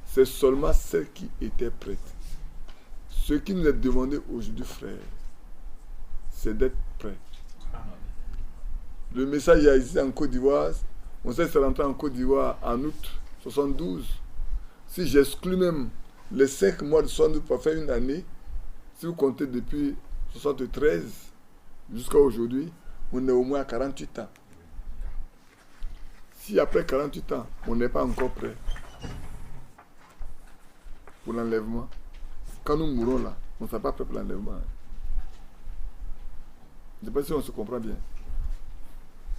C'est seulement celle qui était prête. Ce qui nous est demandé aujourd'hui, frère, c'est d'être prêt. Le message est ici en Côte d'Ivoire. On sait que c'est rentré en Côte d'Ivoire en août 72. Si j'exclus même les 5 mois de 72 pour faire une année, si vous comptez depuis 73 jusqu'à aujourd'hui, on est au moins à 48 ans. Si après 48 ans, on n'est pas encore prêt pour l'enlèvement, quand nous mourrons là, on ne sera pas prêt pour l'enlèvement. Je ne sais pas si on se comprend bien.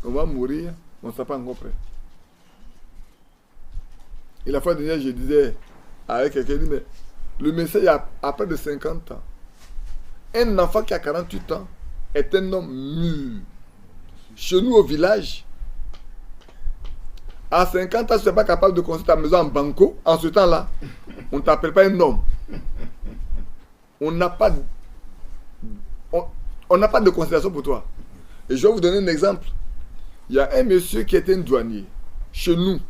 On va mourir, on ne sera pas encore prêt. Et la fois dernière, je disais à quelqu'un, mais le message a près de 50 ans. Un enfant qui a 48 ans est un homme mûr. Chez nous au village, à 50 ans, tu n'es pas capable de construire ta maison en banco. En ce temps-là, on ne t'appelle pas un homme. On n'a pas de considération pour toi. Et je vais vous donner un exemple. Il y a un monsieur qui était un douanier, chez nous,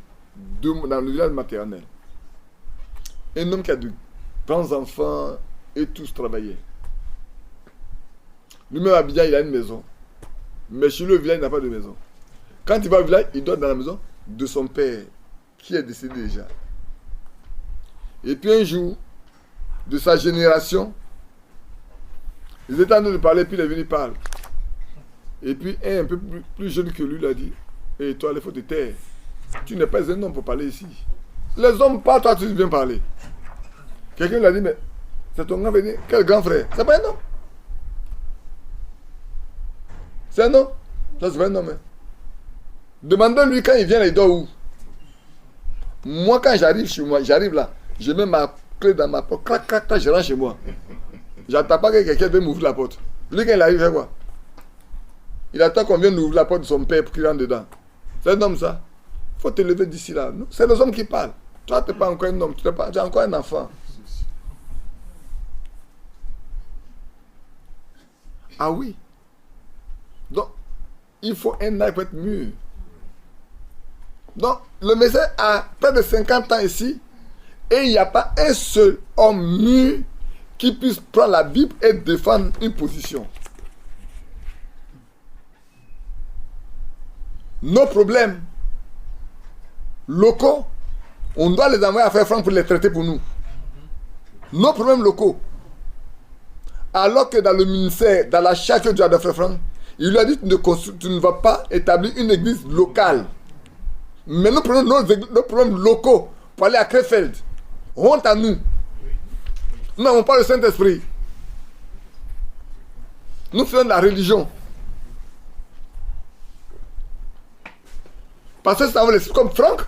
dans le village maternel. Un homme qui a de grands enfants et tous travaillaient. Lui-même à Abidjan, il a une maison. Mais chez lui, au village, il n'a pas de maison. Quand il va au village, il dort dans la maison de son père, qui est décédé déjà. Et puis un jour, de sa génération, ils étaient en train de parler, puis il est venu parler. Et puis un peu plus jeune que lui l'a dit, et toi, il faut te taire. Tu n'es pas un homme pour parler ici. Les hommes parlent, toi, tu viens parler. Quelqu'un lui a dit, mais c'est ton grand frère. Quel grand frère? C'est pas un homme. C'est un homme. Ça, c'est pas un homme. Hein. Demandez-lui quand il vient, il dort où? Moi, quand j'arrive chez moi, j'arrive là, je mets ma clé dans ma porte, clac, clac, clac, je rentre chez moi. J'attends pas que quelqu'un vienne m'ouvrir la porte. Lui, quand il arrive, il fait quoi? Il attend qu'on vienne ouvrir la porte de son père pour qu'il rentre dedans. C'est un homme, ça. Il faut te lever d'ici là. C'est les hommes qui parlent. Toi, tu n'es pas encore un homme, tu es encore un enfant. Ah oui. Donc, il faut un âge pour être mûr. Donc, le message a près de 50 ans ici, et il n'y a pas un seul homme mûr qui puisse prendre la Bible et défendre une position. Nos problèmes locaux, on doit les envoyer à Frère Franck pour les traiter pour nous. Nos problèmes locaux. Alors que dans le ministère, dans la charge de Frère Franck, il lui a dit tu ne vas pas établir une église locale. Mais nous prenons nos problèmes locaux pour aller à Krefeld. Honte à nous. Nous n'avons pas le Saint-Esprit. Nous faisons de la religion. Parce que ça va laisser comme Franck,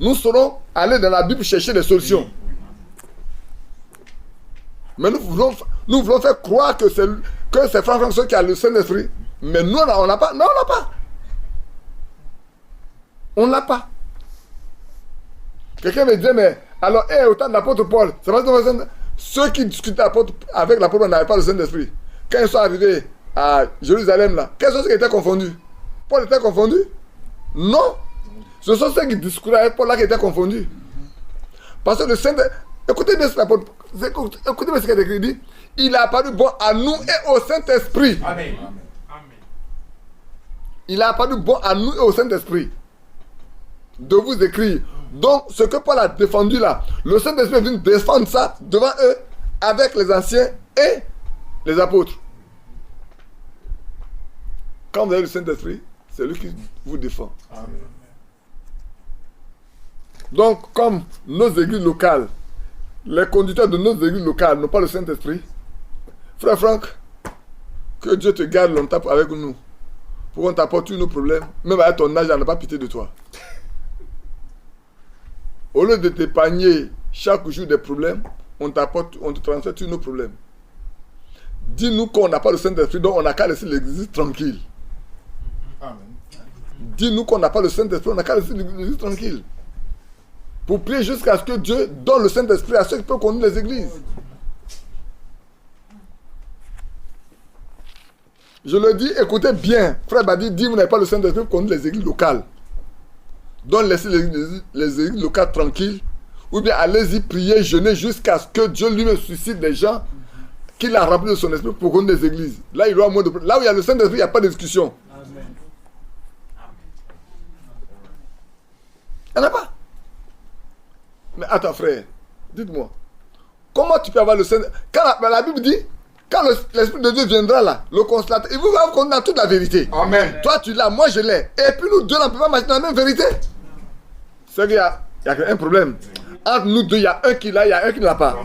nous saurons aller dans la Bible chercher des solutions. Mais nous voulons faire croire que c'est Frère François qui a le Saint-Esprit. Mais nous, on n'a pas. Non, on n'a pas. On n'a pas. Quelqu'un me disait, mais alors, autant d'apôtres Paul, c'est pas ceux qui discutaient avec l'apôtre n'avaient pas le Saint-Esprit. Quand ils sont arrivés à Jérusalem, là, quels sont ceux qui étaient confondus? Paul était confondu? Non. Ce sont ceux qui discutaient avec Paul là qui étaient confondus. Parce que le Saint-Esprit, écoutez bien ce l'apôtre, écoutez bien ce qu'il a écrit, dit, il a apparu bon à nous et au Saint-Esprit. Amen. Il a apparu bon à nous et au Saint-Esprit de vous écrire. Donc, ce que Paul a défendu là, le Saint-Esprit est venu défendre ça devant eux, avec les anciens et les apôtres. Quand vous avez le Saint-Esprit, c'est lui qui vous défend. Amen. Donc, comme nos églises locales, les conducteurs de nos églises locales n'ont pas le Saint-Esprit, frère Franck, que Dieu te garde longtemps avec nous, pour qu'on t'apporte tous nos problèmes, même avec ton âge, on n'a pas pitié de toi. Au lieu de t'épargner chaque jour des problèmes, on te transfère tous nos problèmes. Dis-nous qu'on n'a pas le Saint-Esprit, donc on n'a qu'à laisser l'église tranquille. Amen. Dis-nous qu'on n'a pas le Saint-Esprit, on n'a qu'à laisser l'église tranquille. Pour prier jusqu'à ce que Dieu donne le Saint-Esprit à ceux qui peuvent conduire les églises. Je le dis, écoutez bien. Frère Badi dit, vous n'avez pas le Saint-Esprit pour conduire les églises locales. Donc laissez les églises locales tranquilles. Ou bien allez-y prier, jeûner jusqu'à ce que Dieu lui-même suscite des gens qu'il a remplis de son esprit pour conduire les églises. Là, il y aura moins de... Là où il y a le Saint-Esprit, il n'y a pas de discussion. Amen. Il n'y en a pas. Mais attends frère, dites-moi, comment tu peux avoir le Saint-Esprit? Quand la Bible dit, quand l'Esprit de Dieu viendra là, le constate, il vous va vous conduire dans toute la vérité. Amen. Toi tu l'as, moi je l'ai. Et puis nous deux, on ne peut pas marcher dans la même vérité. C'est qu'il y a un problème. Entre nous deux, il y a un qui l'a, il y a un qui ne l'a pas.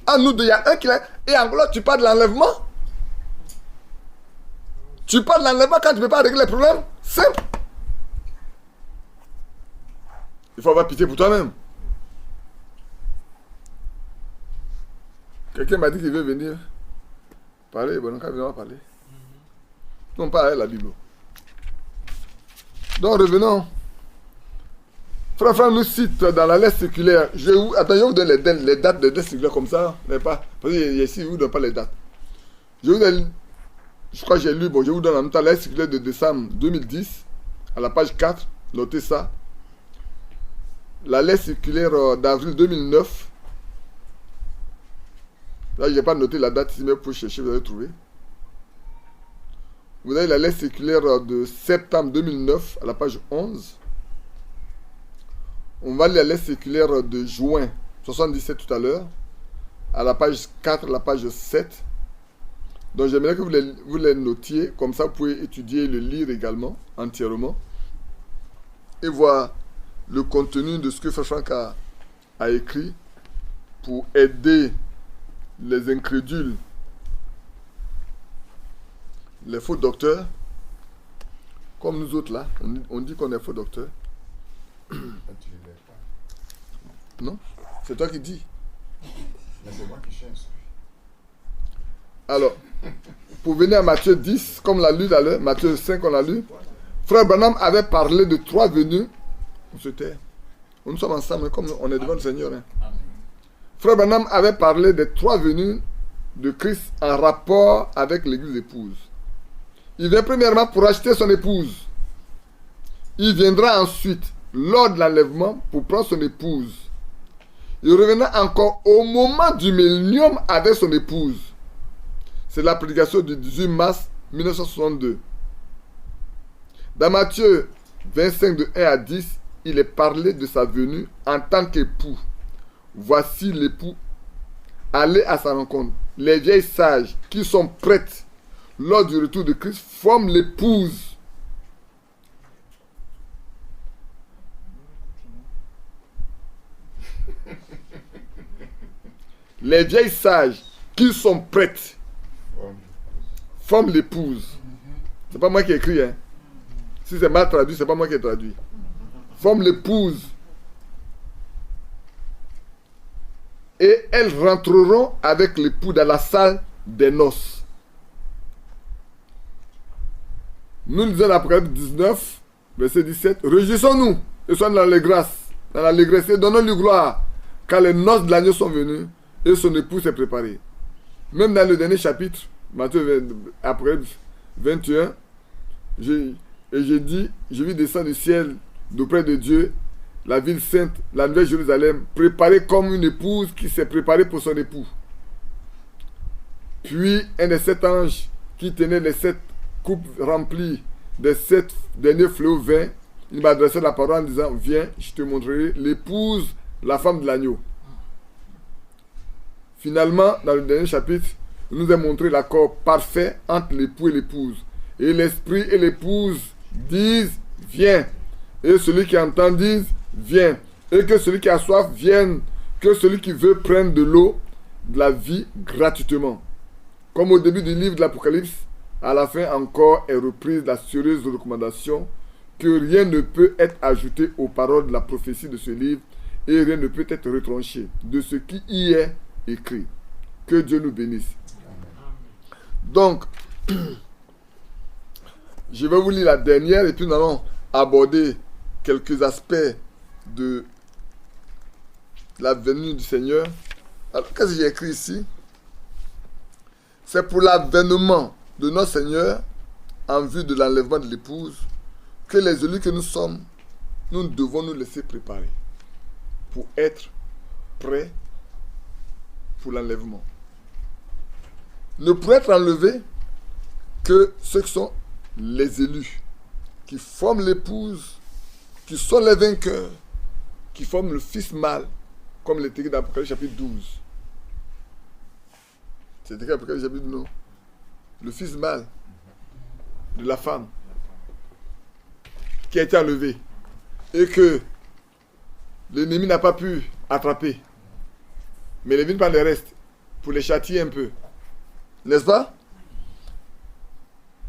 Entre nous deux, il y a un qui l'a. Et en gros, tu parles de l'enlèvement. Tu parles de l'enlèvement quand tu ne peux pas régler les problèmes. Simple. Il faut avoir pitié pour toi-même. Quelqu'un m'a dit qu'il veut venir parler. Bon, donc, on va parler. Non, pas avec la Bible. Donc, revenons. Frère nous cite dans la lettre circulaire. Je vais vous donner les dates de lettres circulaires comme ça. Mais pas, parce que ici, je ne vous donne pas les dates. Je crois que j'ai lu. Bon, je vous donne en même temps la lettre circulaire de décembre 2010, à la page 4. Notez ça. La lettre circulaire d'avril 2009. Là, je n'ai pas noté la date ici, mais vous pouvez chercher, vous allez trouver. Vous avez la lettre circulaire de septembre 2009, à la page 11. On va lire la lettre circulaire de juin 77 tout à l'heure, à la page 4, la page 7. Donc, j'aimerais que vous les notiez, comme ça, vous pouvez étudier et le lire également, entièrement, et voir le contenu de ce que Frère Franck a écrit pour aider les incrédules, les faux docteurs, comme nous autres là, on dit qu'on est faux docteurs. Non, c'est toi qui dis. Mais c'est moi qui cherche. Alors, pour venir à Matthieu 10, comme on l'a lu d'ailleurs, Matthieu 5 on l'a lu, Frère Branham avait parlé de 3 venues. On se tait. Nous sommes ensemble, comme on est devant le Seigneur. Hein. Frère Branham avait parlé des 3 venues de Christ en rapport avec l'église épouse. Il vient premièrement pour acheter son épouse. Il viendra ensuite, lors de l'enlèvement, pour prendre son épouse. Il reviendra encore au moment du millénium avec son épouse. C'est la prédication du 18 mars 1962. Dans Matthieu 25 de 1 à 10, il est parlé de sa venue en tant qu'époux. Voici l'époux. Allez à sa rencontre. Les vieilles sages qui sont prêtes lors du retour de Christ forment l'épouse. Les vieilles sages qui sont prêtes forment l'épouse. C'est pas moi qui ai écrit, hein. Si c'est mal traduit, c'est pas moi qui ai traduit. Forme l'épouse. et elles rentreront avec l'époux dans la salle des noces. Nous lisons l'Apocalypse 19, verset 17. Réjouissons-nous et soyons dans l'allégresse et donnons-lui gloire, car les noces de l'agneau sont venues et son époux s'est préparé. Même dans le dernier chapitre, Matthieu Apocalypse 21, j'ai dit, je vis descendre du ciel d'auprès de Dieu, la ville sainte, la nouvelle Jérusalem, préparée comme une épouse qui s'est préparée pour son époux. Puis un des 7 anges qui tenait les 7 coupes remplies des 7 derniers fléaux vins, il m'a adressé la parole en disant, viens, je te montrerai l'épouse, la femme de l'agneau. Finalement, dans le dernier chapitre, il nous a montré l'accord parfait entre l'époux et l'épouse. Et l'esprit et l'épouse disent, viens. Et celui qui entend dise, viens. Et que celui qui a soif vienne. Que celui qui veut prenne de l'eau de la vie gratuitement. Comme au début du livre de l'Apocalypse, à la fin encore est reprise la sérieuse recommandation que rien ne peut être ajouté aux paroles de la prophétie de ce livre et rien ne peut être retranché de ce qui y est écrit. Que Dieu nous bénisse. Donc, je vais vous lire la dernière et puis nous allons aborder quelques aspects de la venue du Seigneur. Alors, qu'est-ce que j'ai écrit ici? C'est pour l'avènement de notre Seigneur en vue de l'enlèvement de l'épouse que les élus que nous sommes, nous devons nous laisser préparer pour être prêts pour l'enlèvement. Ne pourraient être enlevés que ceux qui sont les élus, qui forment l'épouse, qui sont les vainqueurs, qui forment le fils mâle, comme il est écrit dans l'Apocalypse chapitre 12. C'est écrit dans l'Apocalypse chapitre 12. Le fils mâle de la femme qui a été enlevé et que l'ennemi n'a pas pu attraper. Mais les vignes par le reste pour les châtier un peu. N'est-ce pas?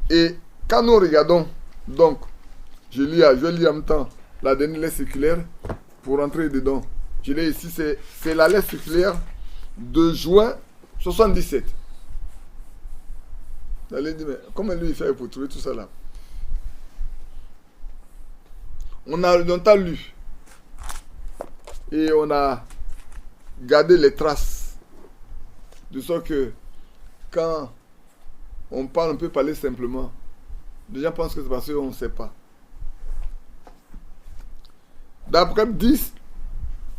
Et quand nous regardons, donc, je vais lire en même temps la dernière lettre circulaire pour rentrer dedans. Je l'ai ici, c'est la lettre circulaire de juin 77. Vous allez dire, mais comment lui il fait pour trouver tout ça là? On a longtemps lu et on a gardé les traces de sorte que quand on parle, on peut parler simplement. Les gens pensent que c'est parce qu'on ne sait pas. Dans Apocalypse 10,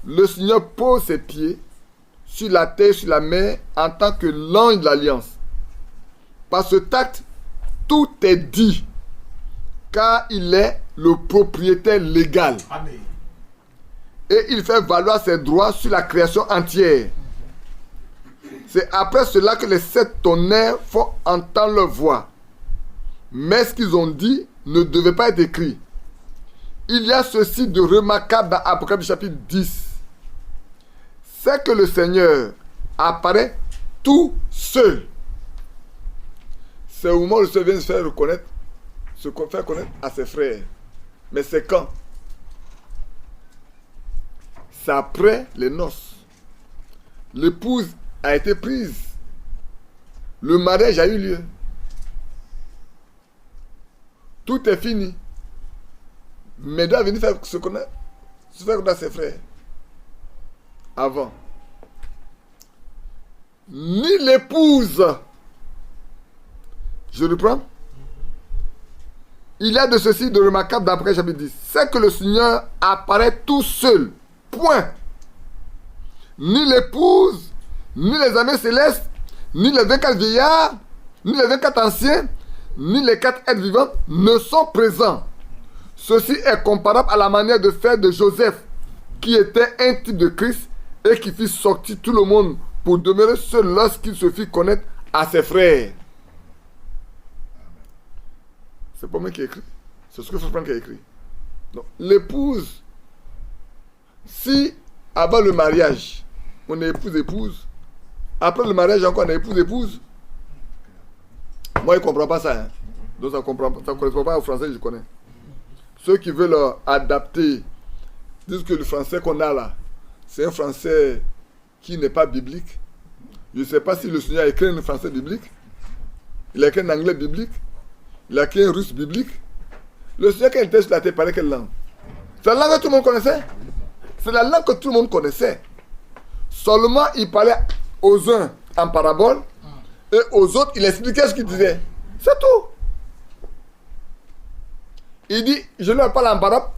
le Seigneur pose ses pieds sur la terre, sur la mer, en tant que l'ange de l'alliance. Par ce acte, tout est dit, car il est le propriétaire légal. Amen. Et il fait valoir ses droits sur la création entière. C'est après cela que les 7 tonnerres font entendre leur voix. Mais ce qu'ils ont dit ne devait pas être écrit. Il y a ceci de remarquable dans Apocalypse chapitre 10. C'est que le Seigneur apparaît tout seul. C'est au moment où le Seigneur vient se faire reconnaître, se faire connaître à ses frères. Mais c'est quand? C'est après les noces. L'épouse a été prise. Le mariage a eu lieu. Tout est fini. Mais il doit venir se faire connaître à ses frères. Avant. Ni l'épouse. Je reprends. Il y a de ceci de remarquable d'après chapitre 10. C'est que le Seigneur apparaît tout seul. Point. Ni l'épouse, ni les armées célestes, ni les 24 vieillards, ni les 24 anciens, ni les 4 êtres vivants ne sont présents. Ceci est comparable à la manière de faire de Joseph, qui était un type de Christ et qui fit sortir tout le monde pour demeurer seul lorsqu'il se fit connaître à ses frères. C'est pas moi qui ai écrit. C'est ce que Frère Franck a écrit. Donc, l'épouse, si avant le mariage, on est épouse, après le mariage encore on est épouse, moi je ne comprends pas ça. Hein. Donc ça ne correspond pas au français, je connais. Ceux qui veulent adapter disent que le français qu'on a là, c'est un français qui n'est pas biblique. Je ne sais pas si le Seigneur a écrit un français biblique. Il a écrit un anglais biblique. Il a écrit un russe biblique. Le Seigneur, quand il était sur la terre, parlait quelle langue? C'est la langue que tout le monde connaissait. C'est la langue que tout le monde connaissait. Seulement, il parlait aux uns en parabole et aux autres, il expliquait ce qu'il disait. C'est tout. Il dit, je leur parle en parabole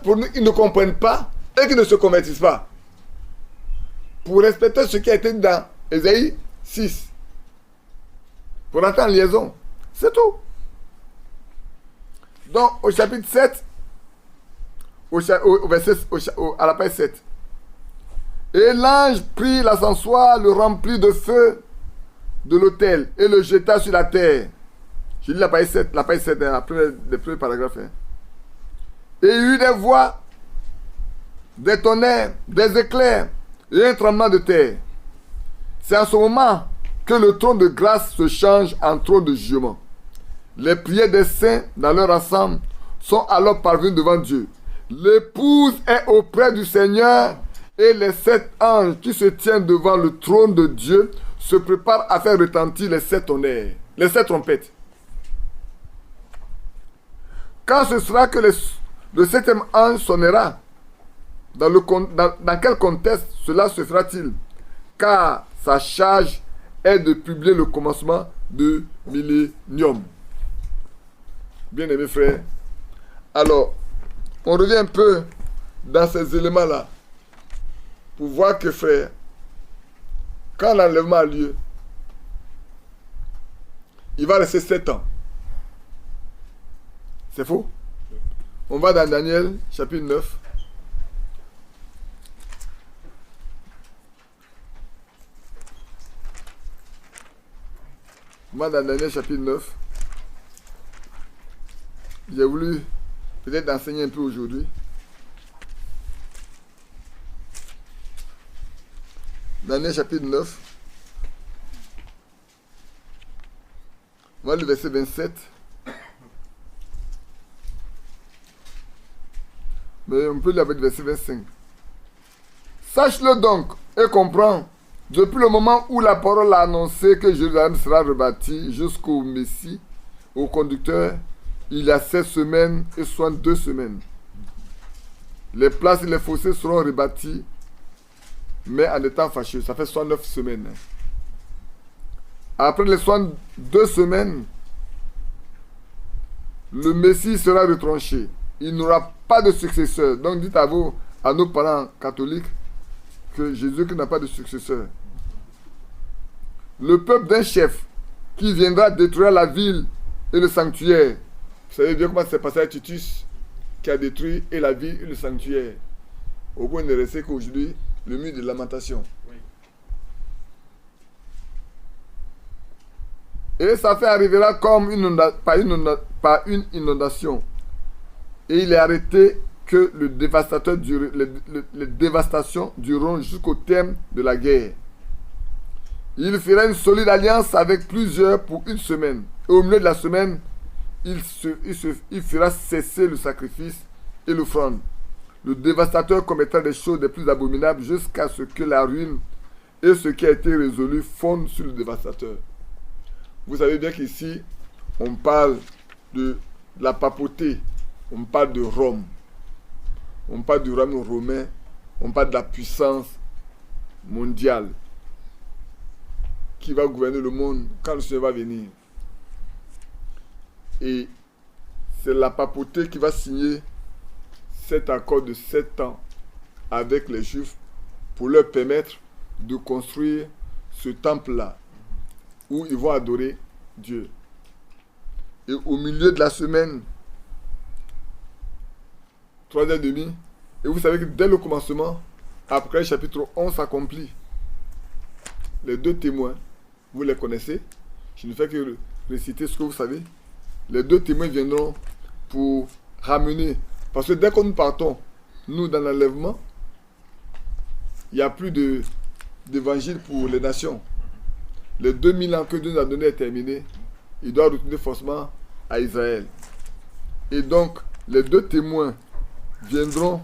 pour qu'ils ne comprennent pas et qu'ils ne se convertissent pas. Pour respecter ce qui a été dit dans Ésaïe 6. Pour entrer en liaison. C'est tout. Donc, au chapitre 7, à la page 7. Et l'ange prit l'ascensoir, le remplit de feu de l'autel et le jeta sur la terre. J'ai dit la page 7, les premiers paragraphes. Hein. Et il y eut des voix, des tonnerres, des éclairs et un tremblement de terre. C'est en ce moment que le trône de grâce se change en trône de jugement. Les prières des saints dans leur ensemble sont alors parvenues devant Dieu. L'épouse est auprès du Seigneur et les 7 anges qui se tiennent devant le trône de Dieu se préparent à faire retentir les 7 tonnerres, les 7 trompettes. Quand ce sera que le 7e ange sonnera, dans quel contexte cela se fera-t-il? Car sa charge est de publier le commencement du millénium. Bien-aimés frères, alors, on revient un peu dans ces éléments-là pour voir que, frère, quand l'enlèvement a lieu, il va rester 7 ans. C'est faux? On va dans Daniel, chapitre 9. On va dans Daniel, chapitre 9. J'ai voulu peut-être enseigner un peu aujourd'hui. Daniel, chapitre 9. On va le verset 27. Mais on peut lire avec le verset 25. Sache-le donc et comprends, depuis le moment où la parole a annoncé que Jérusalem sera rebâtie jusqu'au Messie, au conducteur, il y a 16 semaines et 62 semaines. Les places et les fossés seront rebâtis, mais en étant fâcheux. Ça fait 69 semaines. Après les 62 semaines, le Messie sera retranché. Il n'aura pas de successeur. Donc dites à nos parents catholiques que Jésus n'a pas de successeur. Le peuple d'un chef qui viendra détruire la ville et le sanctuaire. Vous savez bien comment c'est passé à Titus qui a détruit et la ville et le sanctuaire. Au point de rester qu'aujourd'hui, le mur de lamentation. Oui. Et ça fait arrivera comme par une inondation. Et il est arrêté que les dévastations dureront jusqu'au terme de la guerre. Il fera une solide alliance avec plusieurs pour une semaine. Et au milieu de la semaine, il fera cesser le sacrifice et l'offrande. Le dévastateur commettra des choses les plus abominables jusqu'à ce que la ruine et ce qui a été résolu fondent sur le dévastateur. Vous savez bien qu'ici, on parle de la papauté, on parle de Rome, on parle du royaume romain, on parle de la puissance mondiale qui va gouverner le monde quand le Seigneur va venir. Et c'est la papauté qui va signer cet accord de 7 ans avec les Juifs pour leur permettre de construire ce temple-là où ils vont adorer Dieu. Et au milieu de la semaine, 3h30, et vous savez que dès le commencement, après le chapitre 11 s'accomplit. Les 2 témoins, vous les connaissez. Je ne fais que réciter ce que vous savez. Les 2 témoins viendront pour ramener. Parce que dès que nous partons, nous, dans l'enlèvement, il n'y a plus d'évangile pour les nations. Les 2000 ans que Dieu nous a donné est terminé. Il doit retourner forcément à Israël. Et donc, les 2 témoins viendront.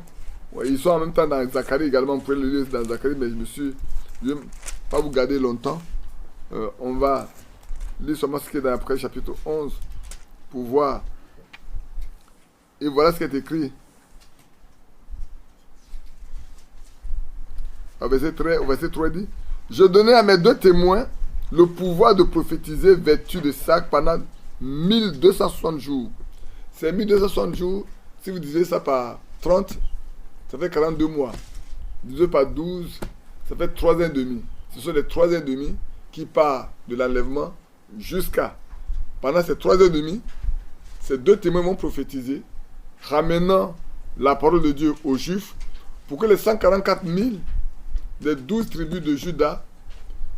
Ouais, ils sont en même temps dans Zacharie également. Vous pouvez le lire dans Zacharie, mais je me suis Je ne vais pas vous garder longtemps. On va lire seulement ce qui est dans Apocalypse chapitre 11 pour voir. Et voilà ce qui est écrit. Au verset 3, il dit: je donnais à mes 2 témoins le pouvoir de prophétiser vêtus de sac pendant 1260 jours. Ces 1260 jours, si vous divisez ça par 30, ça fait 42 mois. Divisé par 12, ça fait 3 ans et demi. Ce sont les 3 ans et demi qui partent de l'enlèvement jusqu'à. Pendant ces 3 ans et demi, ces 2 témoins vont prophétiser, ramenant la parole de Dieu aux Juifs, pour que les 144 000 des 12 tribus de Juda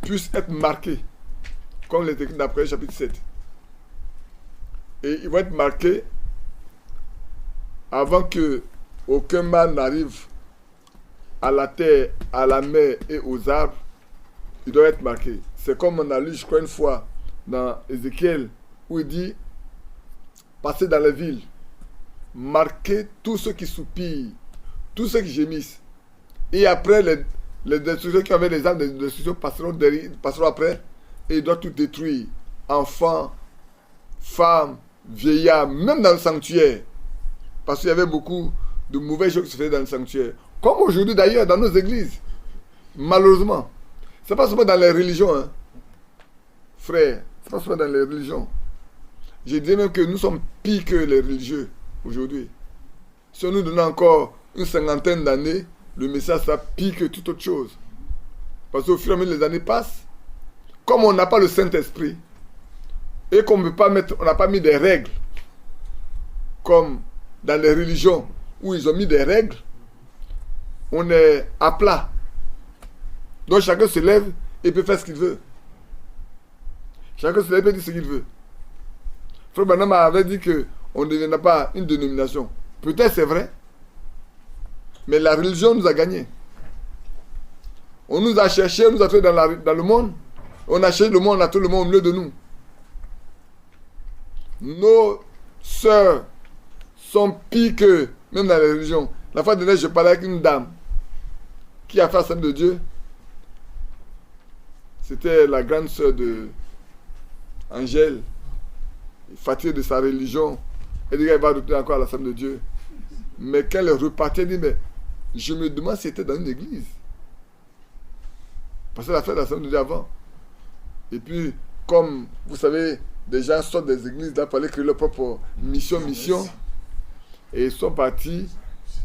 puissent être marqués, comme les écrit d'après chapitre 7. Et ils vont être marqués avant que aucun mal n'arrive à la terre, à la mer et aux arbres. Ils doivent être marqués. C'est comme on a lu, je crois, une fois dans Ézéchiel, où il dit: passez dans les villes, marquez tous ceux qui soupirent, tous ceux qui gémissent. Et après, les destructeurs qui avaient les armes de destruction passeront après, et ils doivent tout détruire. Enfants, femmes, vieillards, même dans le sanctuaire. Parce qu'il y avait beaucoup de mauvaises choses qui se faisaient dans le sanctuaire. Comme aujourd'hui d'ailleurs dans nos églises. Malheureusement. Ce n'est pas seulement dans les religions, hein. Frère, ce n'est pas seulement dans les religions. Je dis même que nous sommes pires que les religieux aujourd'hui. Si on nous donne encore une 50aine d'années, le message sera pire que toute autre chose. Parce qu'au fur et à mesure les années passent, comme on n'a pas le Saint-Esprit, et qu'on on n'a pas mis des règles, comme dans les religions où ils ont mis des règles, on est à plat. Donc chacun se lève et peut faire ce qu'il veut. Chacun se lève et dit ce qu'il veut. Frère Branham avait dit qu'on ne deviendra pas une dénomination. Peut-être c'est vrai, mais la religion nous a gagné. On nous a cherché, on nous a trouvé dans le monde. On a cherché le monde, on a trouvé le monde au milieu de nous. Nos sœurs sont pires que même dans les religions. La fois dernière, je parlais avec une dame qui a fait la Assemblée de Dieu. C'était la grande sœur de Angèle, fatiguée de sa religion. Elle dit qu'elle va retourner encore à l'Assemblée de Dieu. Mais quand elle est repartie, elle dit: mais je me demande si c'était dans une église. Parce qu'elle a fait l'Assemblée de Dieu avant. Et puis, comme vous savez, des gens sortent des églises là pour aller créer leur propre mission. Et ils sont partis.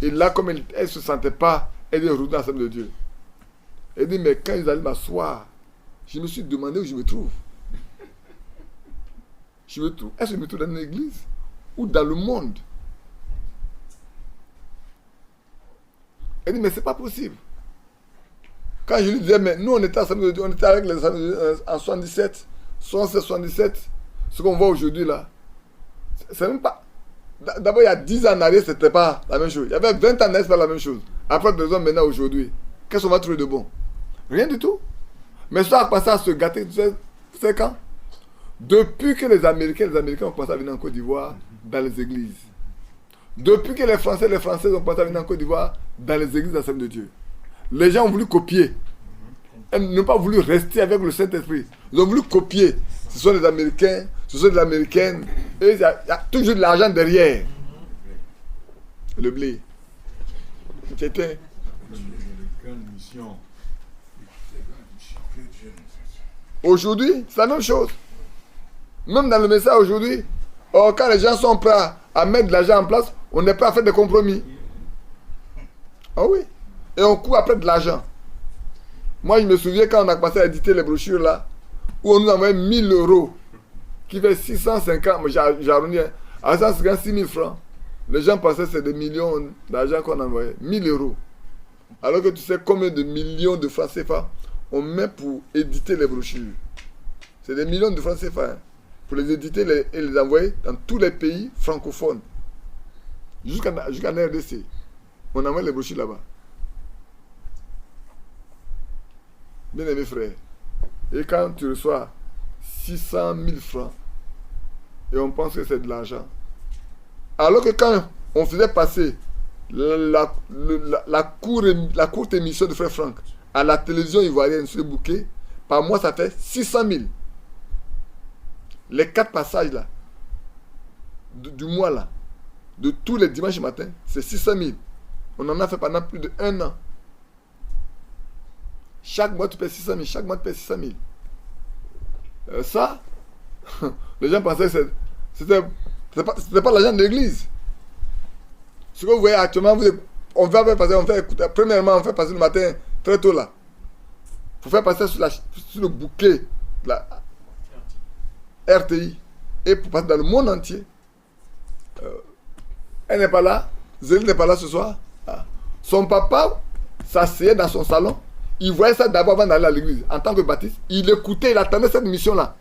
Et là, comme elle ne se sentait pas, elle est retournée à l'Assemblée de Dieu. Elle dit: mais quand ils allaient m'asseoir, je me suis demandé où je me trouve. Est-ce que je me trouve dans une église ou dans le monde? Elle dit: mais c'est pas possible. Quand je lui disais: mais nous on était ensemble, on était avec les en 77, 77, ce qu'on voit aujourd'hui là, c'est même pas. D'abord, il y a 10 ans en arrière, c'était pas la même chose. Il y avait 20 ans en arrière, c'était pas la même chose. Après 2 ans, maintenant, aujourd'hui, qu'est-ce qu'on va trouver de bon? Rien du tout. Mais ça a commencé à se gâter, tu sais quand? Depuis que les Américains ont commencé à venir en Côte d'Ivoire dans les églises. Depuis que les Français ont commencé à venir en Côte d'Ivoire dans les églises de l'Assemblée de Dieu. Les gens ont voulu copier. Ils n'ont pas voulu rester avec le Saint-Esprit. Ils ont voulu copier. Ce sont les Américains, ce sont les Américaines. Et il y a toujours de l'argent derrière. Le blé. C'était. Aujourd'hui, c'est la même chose. Même dans le message aujourd'hui, quand les gens sont prêts à mettre de l'argent en place, on n'est pas à faire des compromis. Ah oui. Et on court après de l'argent. Moi, je me souviens quand on a commencé à éditer les brochures là, où on nous envoyait 1000 euros, qui fait 650, mais j'ai arrondi, à 150, 6 000 francs. Les gens pensaient que c'est des millions d'argent qu'on envoyait. 1000 euros. Alors que tu sais combien de millions de francs CFA on met pour éditer les brochures. C'est des millions de francs CFA. Hein, pour les éditer et les envoyer dans tous les pays francophones. Jusqu'en RDC. On envoie les brochures là-bas. Bien aimé frère. Et quand tu reçois 600 000 francs, et on pense que c'est de l'argent. Alors que quand on faisait passer la courte émission de Frère Franck à la télévision ivoirienne sur le bouquet, par mois, ça fait 600 000. Les 4 passages là, du mois là, de tous les dimanches matin, c'est 600 000. On en a fait pendant plus d'1 an. Chaque mois, tu payes 600 000. Chaque mois, tu payes 600 000. Ça, les gens pensaient que c'était pas l'argent de l'église. Ce que vous voyez actuellement, on fait passer, premièrement, on fait passer le matin très tôt là. Pour faire passer sur le bouquet de la RTI et pour passer dans le monde entier. Elle n'est pas là. Zélie n'est pas là ce soir. Son papa s'asseyait dans son salon. Il voyait ça d'abord avant d'aller à l'église. En tant que baptiste, il écoutait, il attendait cette mission-là.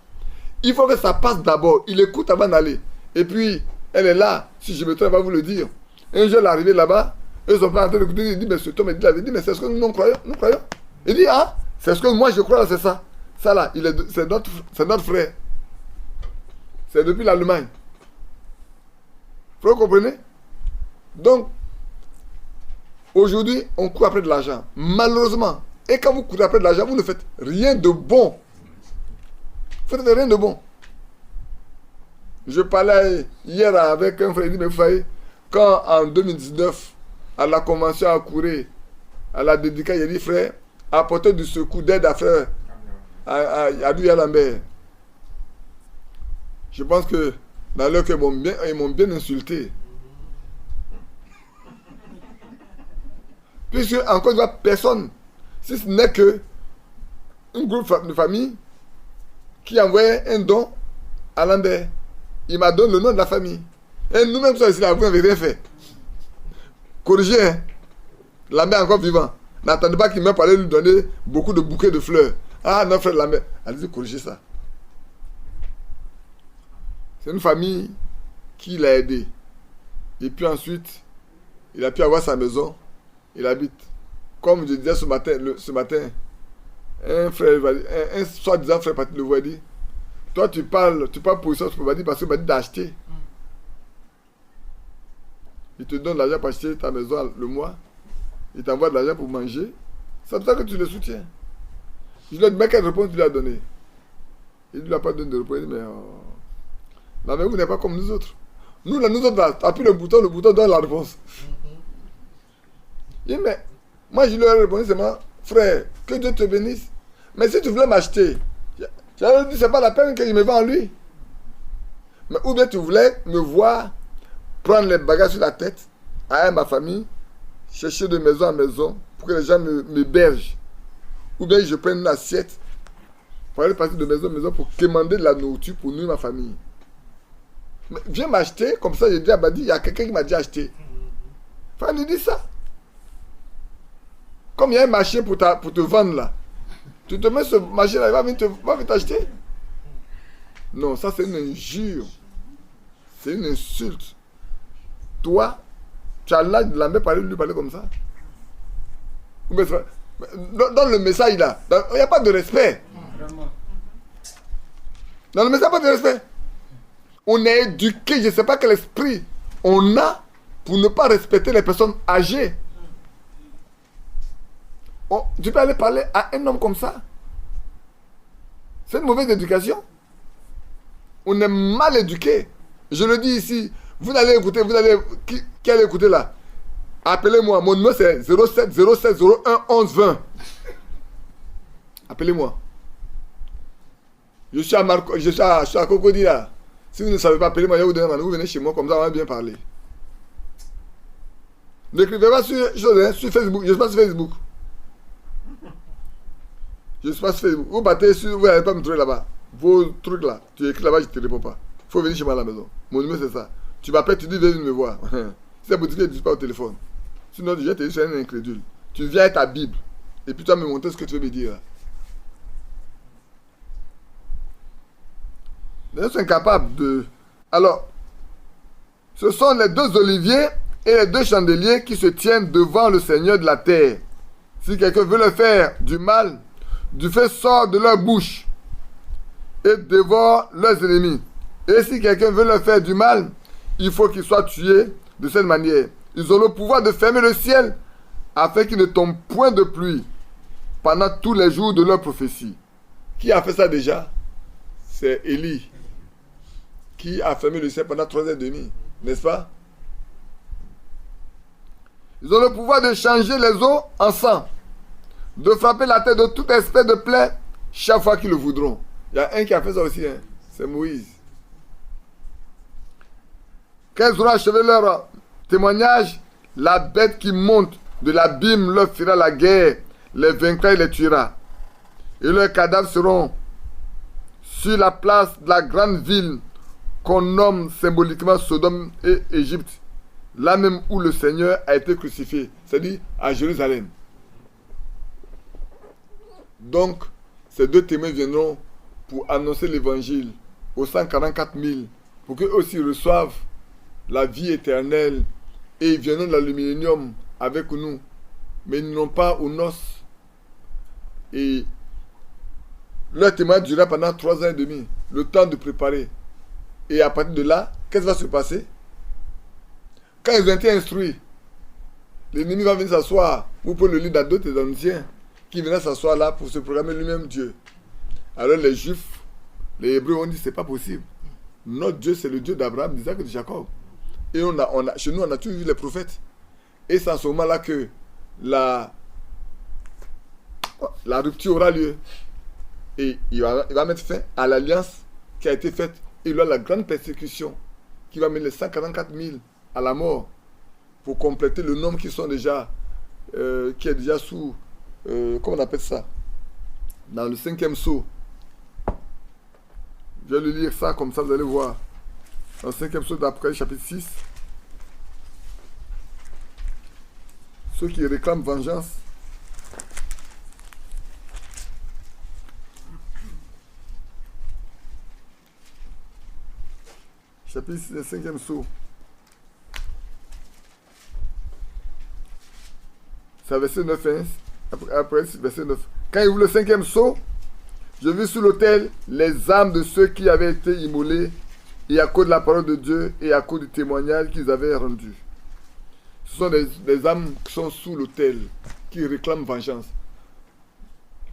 Il faut que ça passe d'abord. Il écoute avant d'aller. Et puis, elle est là. Si je me trompe, elle va vous le dire. Un jour, elle est arrivée là-bas. Eux sont pas en train d'écouter. Il dit, mais ce Tom, il dit, mais c'est ce que nous croyons. Nous croyons. Il dit, ah, c'est ce que moi je crois, là, c'est ça. Ça là, c'est notre frère. C'est depuis l'Allemagne. Vous comprenez? Donc, aujourd'hui, on court après de l'argent. Malheureusement. Et quand vous courez après de l'argent, vous ne faites rien de bon. Vous ne faites rien de bon. Je parlais hier avec un frère, il dit, mais vous voyez, quand en 2019, à la convention à courir, à la dédicace, il a dit, frère, apportez du secours d'aide à frère, à Douya Lambert. Je pense que dans leur cœur, ils m'ont bien insulté. Puisque, encore une fois, personne, si ce n'est que un groupe de famille qui envoyait un don à Lambert. Il m'a donné le nom de la famille. Et nous-mêmes, ici, là, vous n'avez rien fait. Corrigez, hein. Lambert est encore vivant. N'attendez pas qu'il meure pour aller lui donner beaucoup de bouquets de fleurs. Ah, non, frère Lambert. Allez-y, corrigez ça. C'est une famille qui l'a aidé. Et puis ensuite, il a pu avoir sa maison. Il habite. Comme je disais ce matin, un frère, un soi-disant frère parti le voit dit, toi tu parles pour ça, parce que Badi d'acheter. Il te donne l'argent pour acheter ta maison le mois. Il t'envoie de l'argent pour manger. C'est pour ça que tu le soutiens. Je lui ai dit, mais quelle réponse tu lui as donné? Il ne lui a pas donné de réponse. Il dit, mais vous n'êtes pas comme nous autres. Nous autres, appuie le bouton donne la réponse. Il dit, mais moi je lui ai répondu seulement, frère, que Dieu te bénisse. Mais si tu voulais m'acheter, j'avais dit, c'est pas la peine que je me vends en lui. Mais ou bien tu voulais me voir prendre les bagages sur la tête, à ma famille, chercher de maison en maison pour que les gens m'hébergent. Ou bien je prenne une assiette pour aller passer de maison en maison pour commander de la nourriture pour nous et ma famille. Mais viens m'acheter, comme ça j'ai dit à Badi, il y a quelqu'un qui m'a dit acheter. Enfin, lui dit ça. Comme il y a un marché pour te vendre là, tu te mets ce marché là, il va venir t'acheter. Non, ça c'est une injure. C'est une insulte. Toi, tu as l'âge de la mère parler, lui parler comme ça. Dans le message là, il n'y a pas de respect. Dans le message, il n'y a pas de respect. On est éduqué, je ne sais pas quel esprit on a pour ne pas respecter les personnes âgées. Tu peux aller parler à un homme comme ça. C'est une mauvaise éducation. On est mal éduqué. Je le dis ici. Vous allez écouter, qui allez écouter là? Appelez-moi. Mon numéro c'est 07 07 01 11 20. Appelez-moi. Je suis à Cocody là. Si vous ne savez pas, appelez-moi. Je vous donne un rendez-vous. Venez chez moi, comme ça on va bien parler. N'écrivez pas sur Facebook. Je ne suis pas sur Facebook. Je ne suis pas sur Facebook. Vous battez sur. Vous n'allez pas me trouver là-bas. Vos trucs là. Tu écris là-bas, je ne te réponds pas. Il faut venir chez moi à la maison. Mon numéro c'est ça. Tu m'appelles, tu dis viens me voir. Si c'est boutique, tu ne dis pas au téléphone. Sinon, je te dis, c'est un incrédule. Tu viens avec ta Bible. Et puis tu vas me montrer ce que tu veux me dire. Les gens sont incapables de. Alors, ce sont les deux oliviers et les deux chandeliers qui se tiennent devant le Seigneur de la terre. Si quelqu'un veut leur faire du mal, du feu sort de leur bouche et dévore leurs ennemis. Et si quelqu'un veut leur faire du mal, il faut qu'ils soient tués de cette manière. Ils ont le pouvoir de fermer le ciel afin qu'il ne tombe point de pluie pendant tous les jours de leur prophétie. Qui a fait ça déjà? C'est Élie, qui a fermé le ciel pendant 3h30, n'est-ce pas? Ils ont le pouvoir de changer les eaux en sang, de frapper la tête de toute espèce de plaie chaque fois qu'ils le voudront. Il y a un qui a fait ça aussi, hein? C'est Moïse. Quand ils auront achevé leur témoignage, la bête qui monte de l'abîme leur fera la guerre, les vaincra et les tuera. Et leurs cadavres seront sur la place de la grande ville qu'on nomme symboliquement Sodome et Égypte, là même où le Seigneur a été crucifié, c'est-à-dire à Jérusalem. Donc, ces deux témoins viendront pour annoncer l'évangile aux 144 000, pour qu'eux aussi reçoivent la vie éternelle, et ils viendront dans le millénium avec nous, mais ils n'ont pas aux noces. Et leur témoignage durera pendant 3h30, le temps de préparer. Et à partir de là, qu'est-ce qui va se passer? Quand ils ont été instruits, l'ennemi va venir s'asseoir. Vous pouvez le lire dans d'autres anciens, qui viennent s'asseoir là pour se proclamer lui-même Dieu. Alors les Juifs, les Hébreux ont dit c'est pas possible. Notre Dieu, c'est le Dieu d'Abraham, d'Isaac et de Jacob. Et chez nous, on a toujours vu les prophètes. Et c'est à ce moment-là que la rupture aura lieu. Et il va mettre fin à l'alliance qui a été faite. Et il y aura la grande persécution qui va mener les 144 000 à la mort pour compléter le nombre qui sont déjà qui est déjà sous comment on appelle ça, dans le 5e sceau. Je vais le lire ça comme ça, vous allez voir. Dans le 5e sceau d'après, chapitre 6. Ceux qui réclament vengeance. Chapitre 6, le 5e sceau. C'est verset 9, hein? Après, verset 9. Quand il ouvre le 5e sceau, je vis sur l'autel les âmes de ceux qui avaient été immolés, et à cause de la parole de Dieu et à cause du témoignage qu'ils avaient rendu. Ce sont des âmes qui sont sous l'autel, qui réclament vengeance.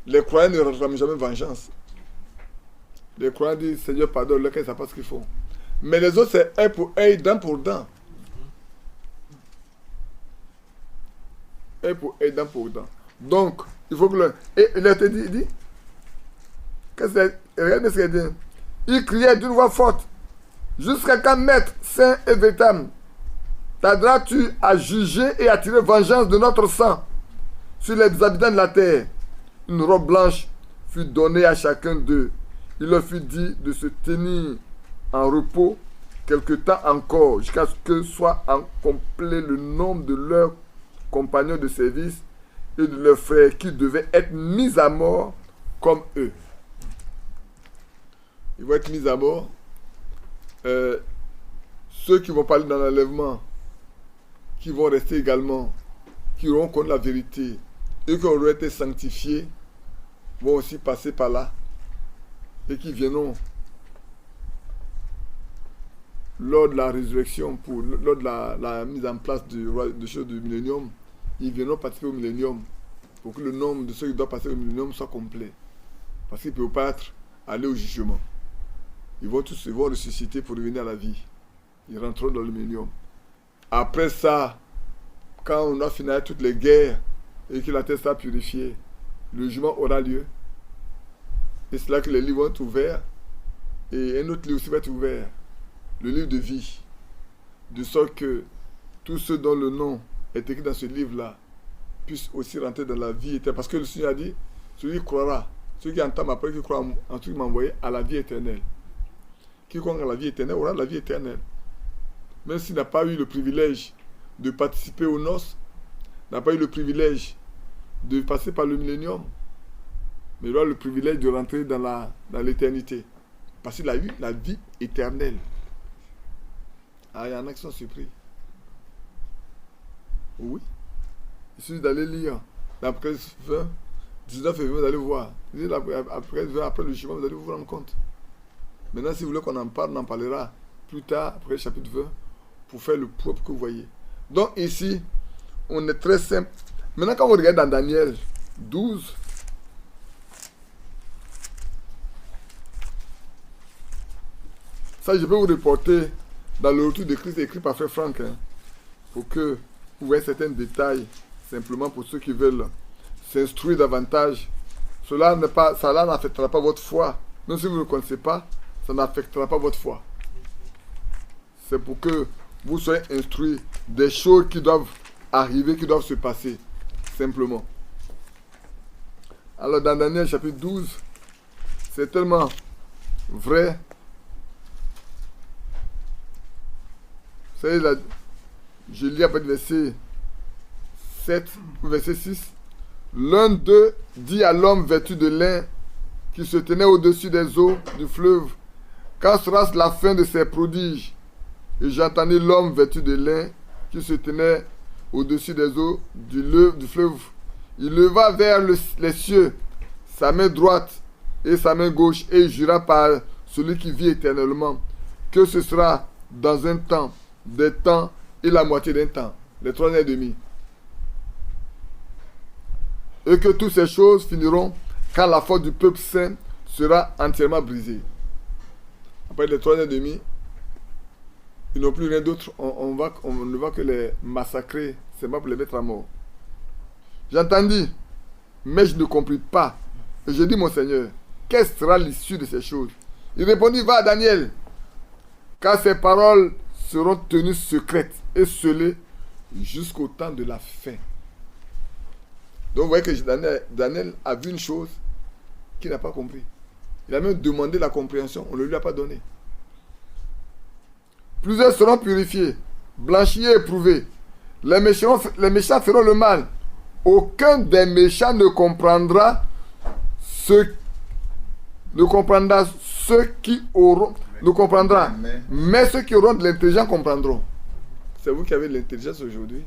Les croyants ne réclament jamais vengeance. Les croyants disent Seigneur, pardonne-leur, qu'ils ne savent pas ce qu'ils font. Mais les autres, c'est œil pour œil, dent pour dent. Œil pour œil, dent pour dent. Donc, il faut que le. Et il a été dit, regardez ce qu'il dit. Il criait d'une voix forte, jusqu'à quand maître saint et véritable tarderas-tu à juger et à tirer vengeance de notre sang sur les habitants de la terre? Une robe blanche fut donnée à chacun d'eux. Il leur fut dit de se tenir en repos quelque temps encore, jusqu'à ce que soit en complet le nombre de leurs compagnons de service et de leurs frères qui devaient être mis à mort comme eux. Ils vont être mis à mort. Ceux qui vont parler dans l'enlèvement, qui vont rester également, qui auront connu la vérité, et qui auront été sanctifiés, vont aussi passer par là, et qui viendront lors de la résurrection, lors de la mise en place du millénium, ils viendront participer au millénium, pour que le nombre de ceux qui doivent passer au millénium soit complet. Parce qu'ils ne peuvent pas aller au jugement. Ils vont tous se voir ressusciter pour revenir à la vie. Ils rentreront dans le millénium. Après ça, quand on a fini toutes les guerres et que la terre sera purifiée, le jugement aura lieu. Et c'est là que les livres vont être ouverts. Et un autre livre aussi va être ouvert. Le livre de vie. De sorte que tous ceux dont le nom est écrit dans ce livre-là puissent aussi rentrer dans la vie éternelle. Parce que le Seigneur a dit, celui qui croira, celui qui entend ma parole, qui croit en celui qui m'a envoyé, à la vie éternelle. Qui croit en la vie éternelle aura la vie éternelle. Même s'il n'a pas eu le privilège de participer aux noces, n'a pas eu le privilège de passer par le millénium, mais il aura le privilège de rentrer dans l'éternité. Parce qu'il a eu la vie éternelle. Ah, il y en a qui sont surpris. Oui. Il suffit d'aller lire l'Apocalypse 20, 19 et 20, vous allez voir. Après le jugement, vous allez vous rendre compte. Maintenant, si vous voulez qu'on en parle, on en parlera plus tard, après le chapitre 20, pour faire le propre que vous voyez. Donc ici, on est très simple. Maintenant, quand on regarde dans Daniel 12, Ça, je peux vous reporter dans le retour de Christ écrit par Frère Franck, hein, pour que vous voyez certains détails, simplement pour ceux qui veulent s'instruire davantage. Cela n'affectera pas votre foi. Même si vous ne le connaissez pas, ça n'affectera pas votre foi. C'est pour que vous soyez instruits des choses qui doivent arriver, qui doivent se passer, simplement. Alors dans Daniel chapitre 12, c'est tellement vrai. Vous savez, là, je lis après le verset 7 ou verset 6. L'un d'eux dit à l'homme vêtu de lin qui se tenait au-dessus des eaux du fleuve, quand sera la fin de ces prodiges? Et j'entendis l'homme vêtu de lin qui se tenait au-dessus des eaux du fleuve. Il leva vers les cieux sa main droite et sa main gauche et il jura par celui qui vit éternellement que ce sera dans un temps, des temps et la moitié d'un temps, les 3 ans et demi. Et que toutes ces choses finiront quand la force du peuple saint sera entièrement brisée. Après les 3 ans et demi, ils n'ont plus rien d'autre. On ne va que les massacrer, c'est pas pour les mettre à mort. J'entendis, mais je ne compris pas. Et je dis, mon Seigneur, quelle sera l'issue de ces choses? Il répondit, va à Daniel, car ces paroles seront tenues secrètes et scellées jusqu'au temps de la fin. Donc vous voyez que Daniel a vu une chose qu'il n'a pas compris. Il a même demandé la compréhension, on ne lui a pas donné. Plusieurs seront purifiés, blanchis et éprouvés. Les méchants feront le mal. Aucun des méchants ne comprendra ceux qui auront, ne comprendra. Mais ceux qui auront de l'intelligence comprendront. C'est vous qui avez de l'intelligence aujourd'hui.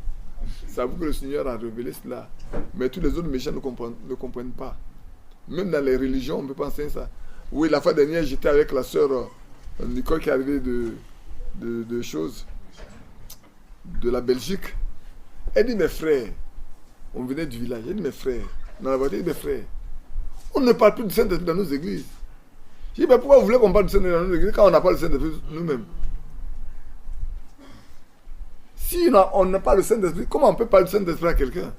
C'est à vous que le Seigneur a révélé cela. Mais tous les autres méchants ne comprennent pas. Même dans les religions, on ne peut pas enseigner ça. Oui, la fois dernière, j'étais avec la sœur Nicole qui est arrivée de choses, de la Belgique. Elle dit, mes frères, on venait du village, elle dit, mes frères, dans la voiture, elle dit, mes frères, on ne parle plus du Saint-Esprit dans nos églises. Je dis, mais pourquoi vous voulez qu'on parle du Saint-Esprit dans nos églises quand on n'a pas le Saint-Esprit nous-mêmes? Si on n'a pas le Saint-Esprit, comment on peut parler du Saint-Esprit à quelqu'un?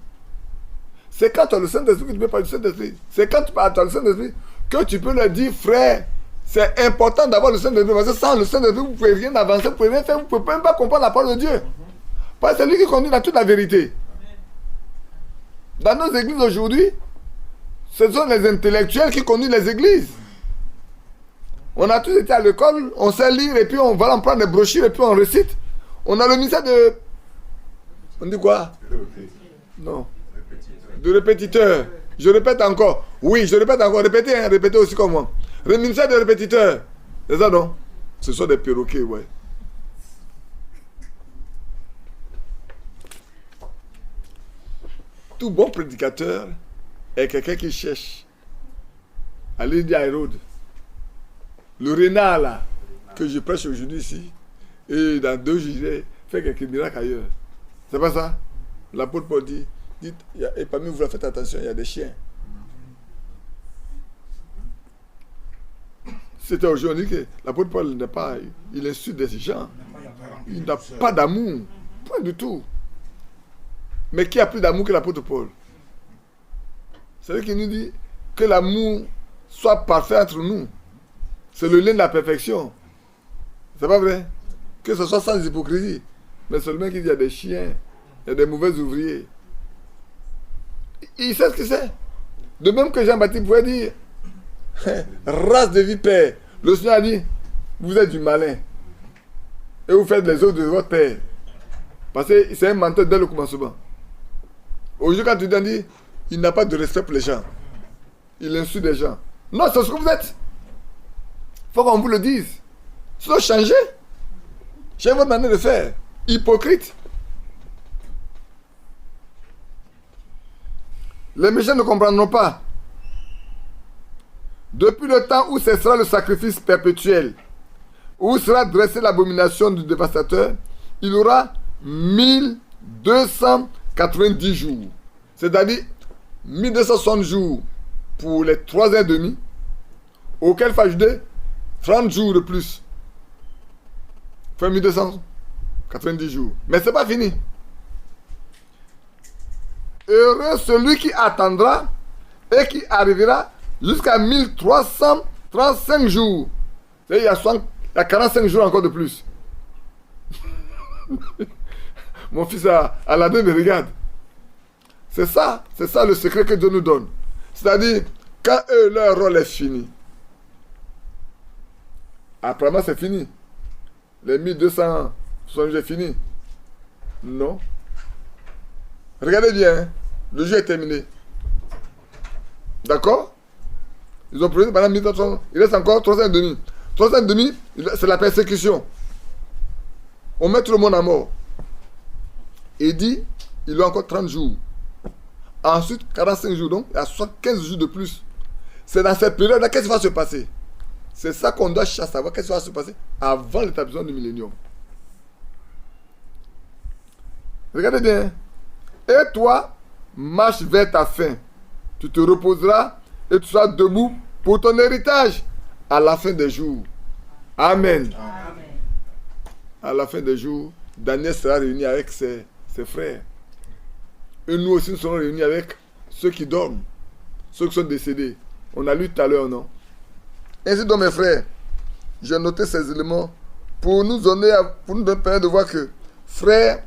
C'est quand tu as le Saint-Esprit que tu peux parler du Saint-Esprit. C'est quand tu as le Saint-Esprit que tu peux leur dire, frère, c'est important d'avoir le Saint-Esprit. Parce que sans le Saint-Esprit, vous ne pouvez rien avancer, vous ne pouvez rien faire, vous ne pouvez même pas comprendre la parole de Dieu. Parce que c'est lui qui conduit dans toute la vérité. Dans nos églises aujourd'hui, ce sont les intellectuels qui conduisent les églises. On a tous été à l'école, on sait lire, et puis on va en prendre des brochures, et puis on récite. On a le ministère de... On dit quoi? Non. De répétiteur. Je répète encore. Oui, je répète encore. Répétez, hein, répétez aussi comme moi. Le ministère de répétiteur. C'est ça, non? Ce sont des perroquets, ouais. Tout bon prédicateur est quelqu'un qui cherche. Allez dire à Hérode. Le renard, là, que je prêche aujourd'hui ici, et dans 2 jours, je fais quelques miracles ailleurs. C'est pas ça? L'apôtre Paul dit, et parmi vous, faites attention, il y a des chiens. C'était aujourd'hui que l'apôtre Paul n'est pas, il insulte des gens. Il n'a pas d'amour. Pas du tout. Mais qui a plus d'amour que l'apôtre Paul? C'est lui qui nous dit que l'amour soit parfait entre nous. C'est le lien de la perfection. C'est pas vrai? Que ce soit sans hypocrisie. Mais seulement qu'il y a des chiens, il y a des mauvais ouvriers. Il sait ce que c'est. De même que Jean-Baptiste pouvait dire, race de vipères. Le Seigneur a dit, vous êtes du malin. Et vous faites les œuvres de votre père. Parce que c'est un menteur dès le commencement. Aujourd'hui, quand tu dis, il n'a pas de respect pour les gens. Il insulte les gens. Non, c'est ce que vous êtes. Il faut qu'on vous le dise. Sinon, changez. Changez votre manière de faire. Hypocrite. Les méchants ne comprendront pas. Depuis le temps où cessera le sacrifice perpétuel, où sera dressée l'abomination du dévastateur, il y aura 1290 jours. C'est-à-dire 1260 jours pour les 3 ans et demi, auquel faut ajouter 30 jours de plus. fait 1290 jours. Mais ce n'est pas fini. Heureux celui qui attendra et qui arrivera jusqu'à 1335 jours. Il y a 45 jours encore de plus. Mon fils Aladin me regarde. C'est ça le secret que Dieu nous donne. C'est-à-dire, quand eux, leur rôle est fini, apparemment c'est fini. Les 1200 sont déjà finis. Non. Regardez bien, hein. Le jeu est terminé. D'accord? Ils ont pris pendant 1300. Il reste encore 3 ans et demi. 3 ans et demi, c'est la persécution. On met tout le monde à mort. Et dit, il a encore 30 jours. Ensuite, 45 jours. Donc, il y a 75 jours de plus. C'est dans cette période-là, qu'est-ce qui va se passer? C'est ça qu'on doit chercher à savoir. Qu'est-ce qui va se passer avant l'établissement du millénium? Regardez bien. Et toi, marche vers ta fin. Tu te reposeras et tu seras debout pour ton héritage à la fin des jours. Amen. Amen. À la fin des jours, Daniel sera réuni avec ses frères. Et nous aussi, nous serons réunis avec ceux qui dorment, ceux qui sont décédés. On a lu tout à l'heure, non? Ainsi donc, mes frères, j'ai noté ces éléments pour nous donner, pour nous permettre de voir que, frères,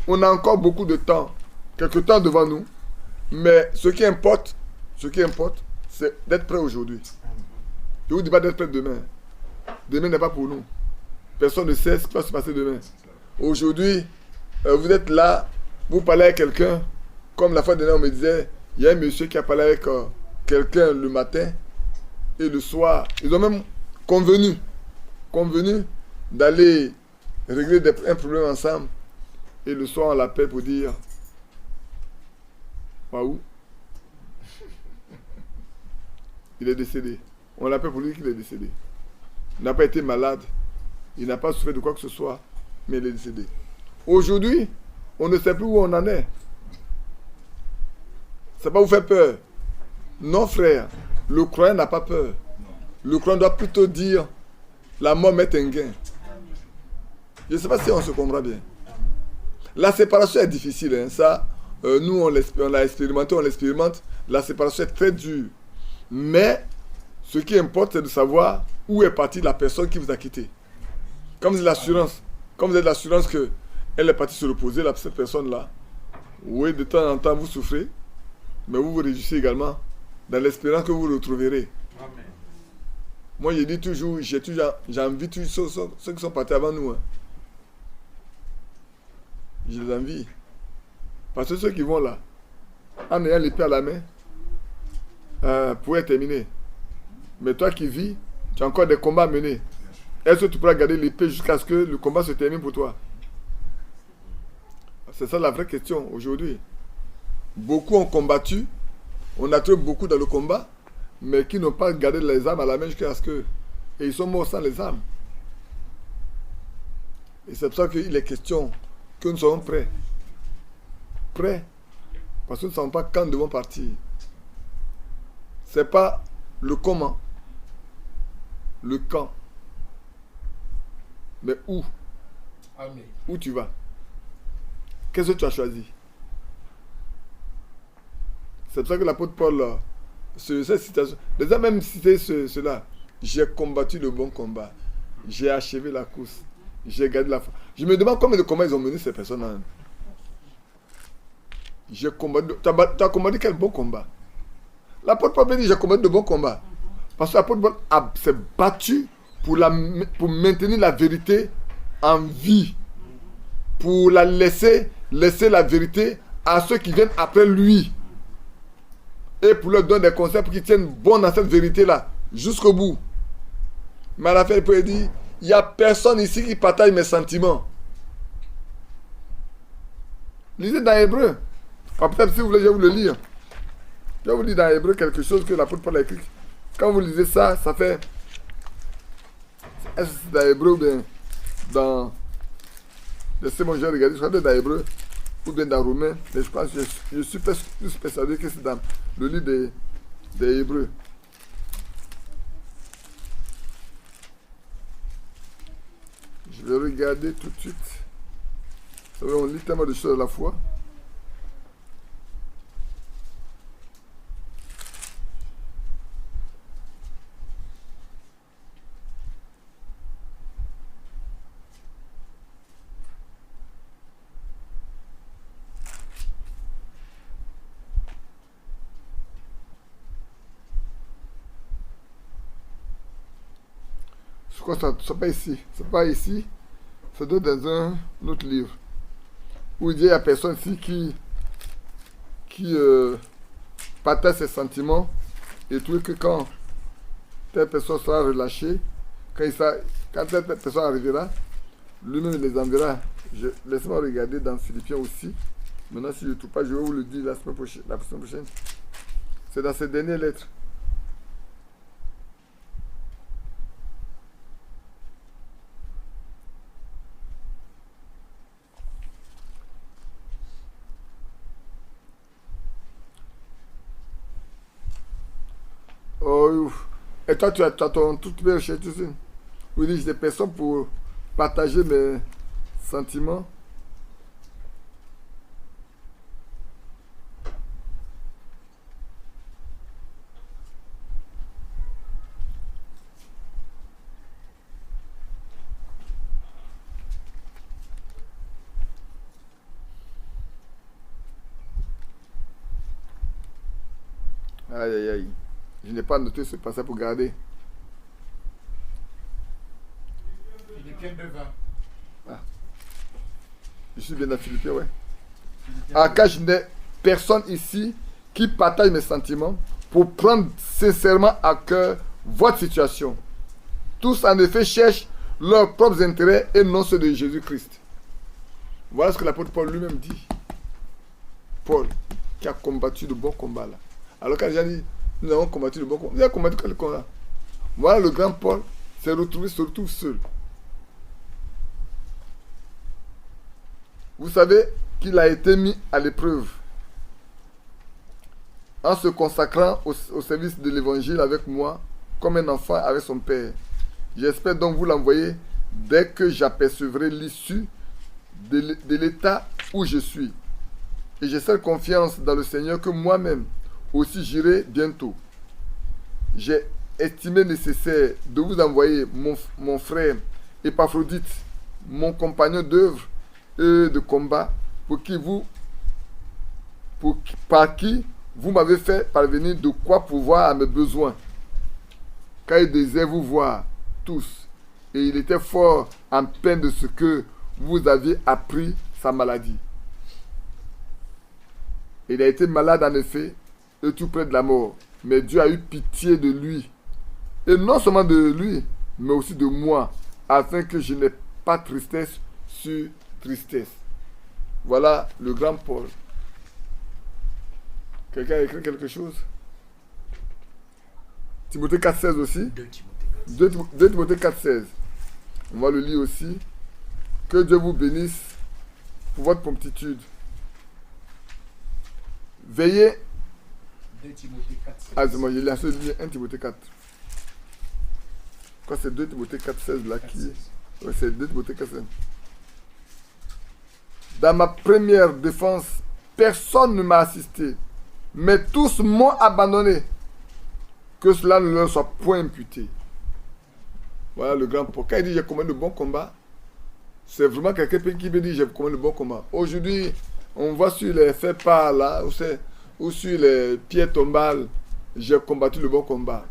on a encore beaucoup de temps, quelque temps devant nous. Mais ce qui importe, c'est d'être prêt aujourd'hui. Je ne vous dis pas d'être prêt demain. Demain n'est pas pour nous. Personne ne sait ce qui va se passer demain. Aujourd'hui, vous êtes là, vous parlez avec quelqu'un. Comme la fois dernière, on me disait, il y a un monsieur qui a parlé avec quelqu'un le matin et le soir. Ils ont même convenu d'aller régler un problème ensemble. Et le soir, on l'appelle pour dire, waouh, il est décédé. On l'appelle pour lui qu'il est décédé. Il n'a pas été malade. Il n'a pas souffert de quoi que ce soit, mais il est décédé. Aujourd'hui, on ne sait plus où on en est. Ça ne va pas vous faire peur. Non, frère, le croyant n'a pas peur. Le croyant doit plutôt dire, la mort m'est un gain. Je ne sais pas si on se comprend bien. La séparation est difficile. Hein. Ça, nous, on l'a expérimenté, on l'expérimente. La séparation est très dure. Mais, ce qui importe, c'est de savoir où est partie la personne qui vous a quitté. Comme vous avez l'assurance qu'elle est partie se reposer, cette personne-là, oui, de temps en temps, vous souffrez, mais vous vous réjouissez également dans l'espérance que vous vous retrouverez. Amen. Moi, je dis toujours, j'envie toujours ceux qui sont partis avant nous. Hein. Je les envie. Parce que ceux qui vont là, en ayant l'épée à la main, pourraient terminer. Mais toi qui vis, tu as encore des combats à mener. Est-ce que tu pourras garder l'épée jusqu'à ce que le combat se termine pour toi? C'est ça la vraie question aujourd'hui. Beaucoup ont combattu, on a tué beaucoup dans le combat, mais qui n'ont pas gardé les armes à la main jusqu'à ce que... Et ils sont morts sans les armes. Et c'est pour ça qu'il est question que nous soyons prêts. Prêts. Parce que nous ne savons pas quand nous devons partir. Ce n'est pas le comment, le quand, mais où. Amen. Où tu vas? Qu'est-ce que tu as choisi? C'est pour ça que l'apôtre Paul, cette citation, les a même cité cela. J'ai combattu le bon combat. J'ai achevé la course. J'ai gardé la foi. Je me demande combien de combats ils ont mené ces personnes-là. J'ai combattu. Tu as combattu quel bon combat? L'apôtre Paul dit j'ai combattu de bons combats. Parce que l'apôtre Paul s'est battu pour maintenir la vérité en vie. Pour laisser la vérité à ceux qui viennent après lui. Et pour leur donner des conseils pour qu'ils tiennent bon dans cette vérité-là, jusqu'au bout. Mais à la fin, il peut dire, il n'y a personne ici qui partage mes sentiments. Lisez dans Hébreu. Peut-être si vous voulez, je vais vous le lire. Je vais vous lire dans Hébreu quelque chose que l'apôtre Paul a écrit. Quand vous lisez ça, ça fait... Est-ce que c'est dans Hébreu ou bien dans... Laissez-moi, je vais regarder. Je crois que c'est dans Hébreu ou bien dans Romains. Mais je pense que je suis plus persuadé que c'est dans le livre des Hébreux. Je vais regarder tout de suite. Vous savez, on lit tellement de choses à la fois. Je crois que ça n'est pas ici. C'est pas ici. Ça doit être dans un autre livre. Où il dit il y a personne ici qui partage ses sentiments et trouve que quand telle personne sera relâchée, quand telle personne arrivera, lui-même les enverra. Laissez-moi regarder dans Philippiens aussi. Maintenant, si je ne trouve pas, je vais vous le dire la semaine prochaine. C'est dans ces dernières lettres. Oh, et toi, tu as ton tout petit peu recherché tout ça. Oui, j'ai des personnes pour partager mes sentiments. Aïe, aïe, aïe. Je n'ai pas noté ce passage pour garder. Philippiens 2:20. Ah. Je suis bien dans Philippiens, ouais. Car je n'ai personne ici qui partage mes sentiments pour prendre sincèrement à cœur votre situation. Tous, en effet, cherchent leurs propres intérêts et non ceux de Jésus-Christ. Voilà ce que l'apôtre Paul lui-même dit. Paul, qui a combattu le bon combat là. Alors quand les gens disent, nous avons combattu le bon combat. Vous avez combattu quel combat? Voilà, le grand Paul s'est retrouvé surtout seul. Vous savez qu'il a été mis à l'épreuve en se consacrant au service de l'évangile avec moi, comme un enfant avec son père. J'espère donc vous l'envoyer dès que j'apercevrai l'issue de l'état où je suis. Et j'ai cette confiance dans le Seigneur que moi-même aussi j'irai bientôt. J'ai estimé nécessaire de vous envoyer mon frère Épaphrodite, mon compagnon d'œuvre et de combat, par qui vous m'avez fait parvenir de quoi pouvoir à mes besoins. Car il désire vous voir tous, et il était fort en peine de ce que vous aviez appris sa maladie. Il a été malade en effet, et tout près de la mort. Mais Dieu a eu pitié de lui. Et non seulement de lui, mais aussi de moi, afin que je n'ai pas tristesse sur tristesse. Voilà le grand Paul. Quelqu'un a écrit quelque chose? Timothée 4,16 aussi. 2 Timothée 4,16. On va le lire aussi. Que Dieu vous bénisse pour votre promptitude. Veillez. 2 Timothée 4,16. Ah, c'est moi, j'ai lu 1 Timothée 4. Quoi, c'est 2 Timothée 4,16 là qui. Oui, c'est 2 Timothée 4,16. Dans ma première défense, personne ne m'a assisté, mais tous m'ont abandonné. Que cela ne leur soit point imputé. Voilà le grand Paul. Quand il dit j'ai combattu le bon combat, c'est vraiment quelqu'un qui veut dire j'ai combattu le bon combat. Aujourd'hui, on voit sur les faits par là, ou sur les pierres tombales, j'ai combattu le bon combat.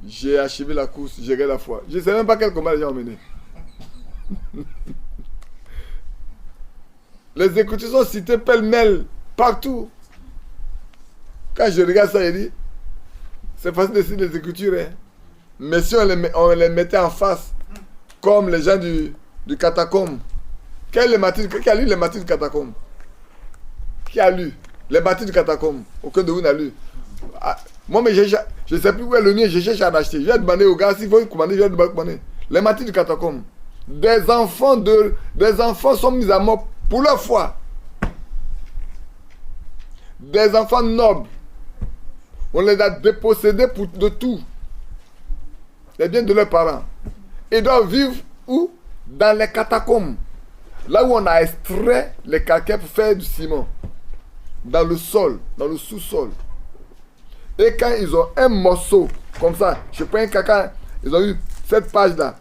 J'ai achevé la course, j'ai gagné la foi. Je ne sais même pas quel combat les gens ont mené. Les Écritures sont citées pêle-mêle, partout. Quand je regarde ça, il dit, c'est facile de citer les Écritures, hein. Mais si on les mettait en face, comme les gens du catacombe, qui a lu les martyrs du catacombe? Qui a lu les martyrs du catacombe? Aucun de vous n'a lu. Ah, moi, mais je ne sais plus où est le mien, je cherche à l'acheter. Je vais demander aux gars, s'il faut commander, je vais demander. Les martyrs du catacombe. Des enfants sont mis à mort pour leur foi. Des enfants nobles. On les a dépossédés de tout. Les biens de leurs parents. Ils doivent vivre où? dans les catacombes, là où on a extrait les calcaires pour faire du ciment, dans le sol, dans le sous-sol. Et quand ils ont un morceau comme ça, je prends un caca, ils ont eu cette page-là,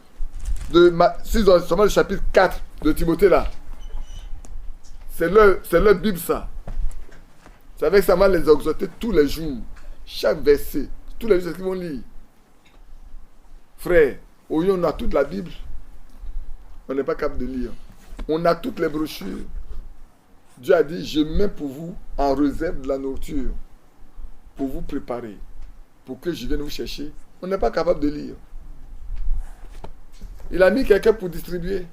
s'ils ont seulement le chapitre 4 de Timothée là, c'est leur Bible ça. C'est avec ça qu'on va les exhorter tous les jours, chaque verset, tous les jours, c'est ce qu'ils vont lire. Frère, au lieu on a toute la Bible, on n'est pas capable de lire. On a toutes les brochures. Dieu a dit, je mets pour vous en réserve de la nourriture, pour vous préparer, pour que je vienne vous chercher. On n'est pas capable de lire. Il a mis quelqu'un pour distribuer.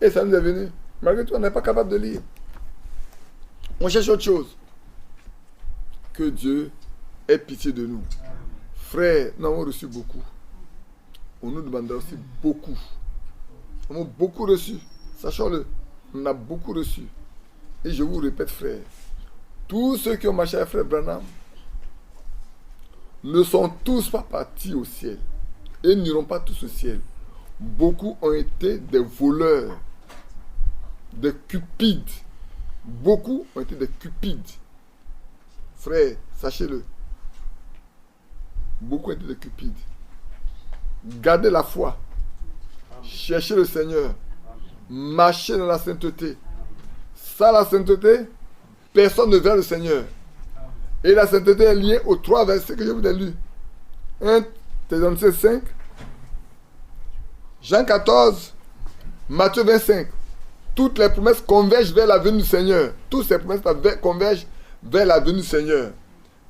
Et ça nous est venu. Malgré tout, on n'est pas capable de lire. On cherche autre chose. Que Dieu ait pitié de nous. Frères, nous avons reçu beaucoup. On nous demandait aussi beaucoup. Nous avons beaucoup reçu. Sachons-le. On a beaucoup reçu. Et je vous répète, frères, tous ceux qui ont marché avec frère Branham ne sont tous pas partis au ciel. Et n'iront pas tous au ciel. Beaucoup ont été des voleurs, des cupides. Beaucoup ont été des cupides. Frères, sachez-le. Beaucoup ont été des cupides. Gardez la foi. Cherchez le Seigneur. Marchez dans la sainteté. Sans la sainteté, personne ne verra le Seigneur. Et la sainteté est liée aux 3 versets que je vous ai lus. 1 Thessaloniciens 5, Jean 14, Matthieu 25. Toutes les promesses convergent vers la venue du Seigneur. Toutes ces promesses convergent vers la venue du Seigneur.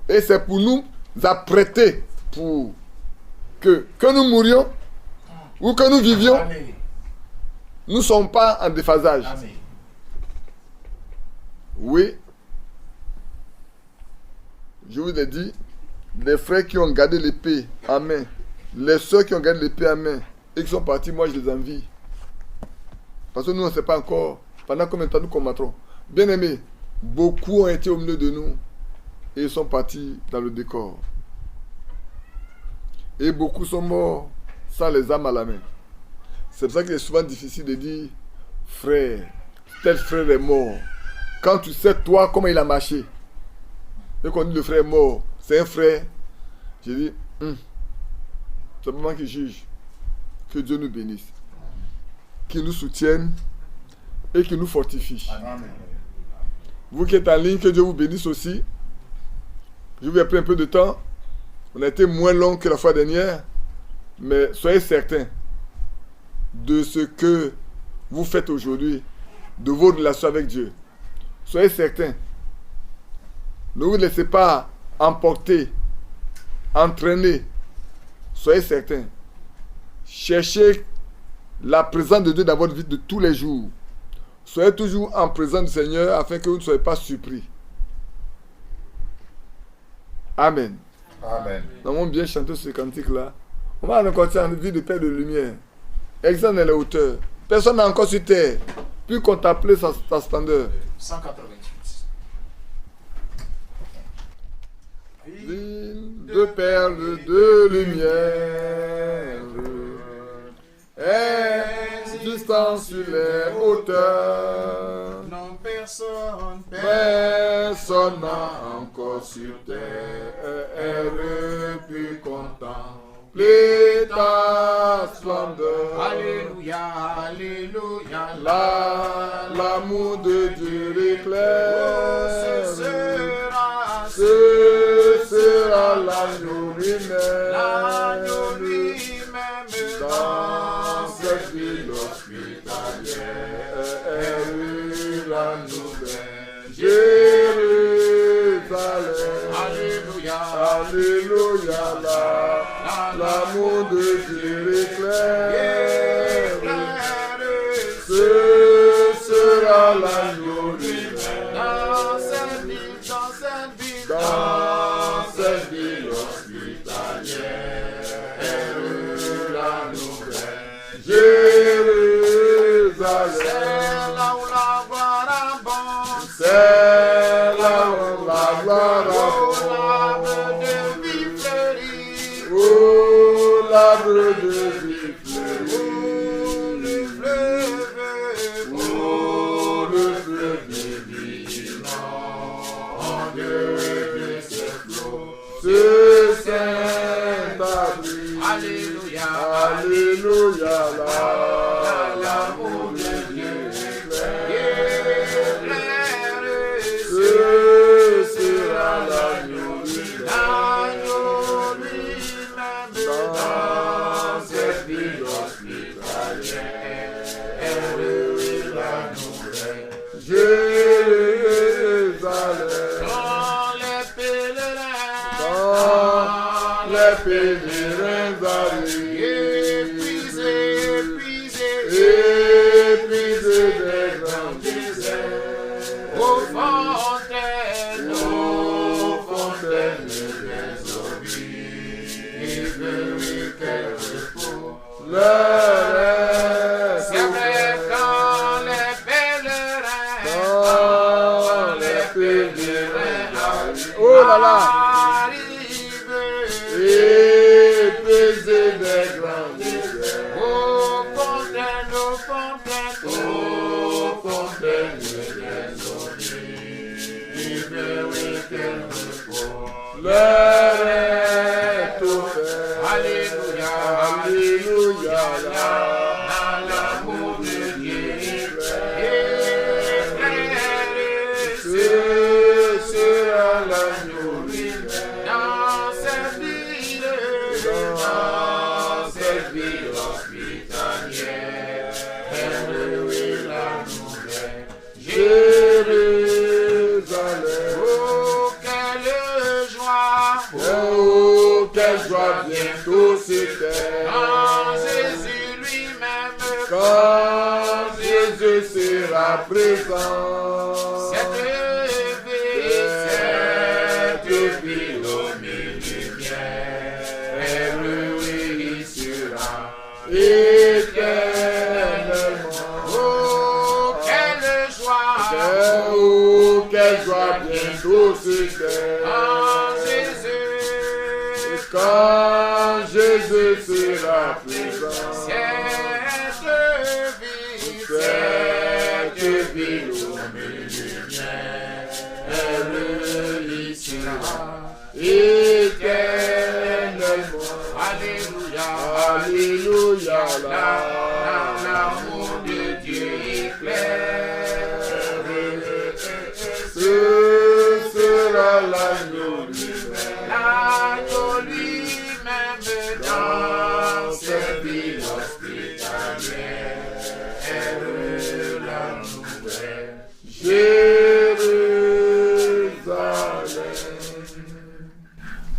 Et c'est pour nous apprêter pour que nous mourions ou que nous vivions. Amen. Nous ne sommes pas en déphasage. Amen. Oui. Je vous ai dit, les frères qui ont gardé l'épée en main, les soeurs qui ont gardé l'épée en main et qui sont partis, moi je les envie. Parce que nous, on ne sait pas encore pendant combien de temps nous combattrons. Bien aimés, beaucoup ont été au milieu de nous et ils sont partis dans le décor. Et beaucoup sont morts sans les armes à la main. C'est pour ça qu'il est souvent difficile de dire, frère, tel frère est mort. Quand tu sais toi comment il a marché, et qu'on dit le frère est mort, c'est un frère, je dis, c'est pas moi qui juge. Que Dieu nous bénisse, qu'il nous soutienne et qu'il nous fortifie. Amen. Vous qui êtes en ligne, que Dieu vous bénisse aussi. Je vous ai pris un peu de temps. On a été moins long que la fois dernière, mais soyez certains de ce que vous faites aujourd'hui, de vos relations avec Dieu. Soyez certains. Ne vous laissez pas emporter, entraîner. Soyez certains. Cherchez la présence de Dieu dans votre vie de tous les jours. Soyez toujours en présence du Seigneur afin que vous ne soyez pas surpris. Amen. Amen. Nous avons bien chanté ce cantique-là. On va encore en vie de paix et de lumière. Examine les hauteurs. Personne n'a encore sur terre pu contempler sa splendeur. 188. Ville de perles de lumière, existant sur les hauteurs. Non, personne N'a encore sur terre pu contempler ta splendeur. Alléluia, alléluia. L'amour de Dieu l'éclaire. Ce sera l'agneau l'agneau lui-même lui-même dans cette ville hospitalière. La nouvelle Jérusalem. Alléluia, Alléluia, l'amour de Dieu l'éclaire. Ce sera l'agneau lui-même dans cette ville hospitalière. La nouvelle Jérusalem. c'est là où la gloire abonde. C'est là où la gloire Oh, l'arbre abonde. de vie fleurit. Oh, l'arbre de vie fleurit. Oh, le fleurit. Alléluia, l'amour de Dieu ce sera l'agneau lui-même dans cette ville hospitalière. La nouvelle Jérusalem. Quand les pèlerins arrivent, épuisés des grands déserts, aux fontaines des eaux vives, quel repos leur est. C'est vrai quand les pèlerins arrivent, oh là là, épuisés des grands déserts, aux fontaines des eaux vives, quel repos leur est offert. Alléluia, alléluia, l'amour de Dieu éclaire, ce sera l'agneau lui-même dans cette ville hospitalière. Louis la nouvelle Jérusalem. Oh, quelle joie! Oh, quelle joie bientôt se terre. Quand Jésus lui-même, quand Jésus sera présent. Cette ville au milieu lumière, lui sera éternellement. Oh, quelle joie! Oh, quelle joie bientôt se terre. Quand Jésus sera présent. Cette ville au milieu lumière, lui sera éternellement. Alléluia, alléluia, l'amour de Dieu éclaire. Ce sera l'agneau lui-même dans cette ville hospitalière. La nouvelle Jérusalem.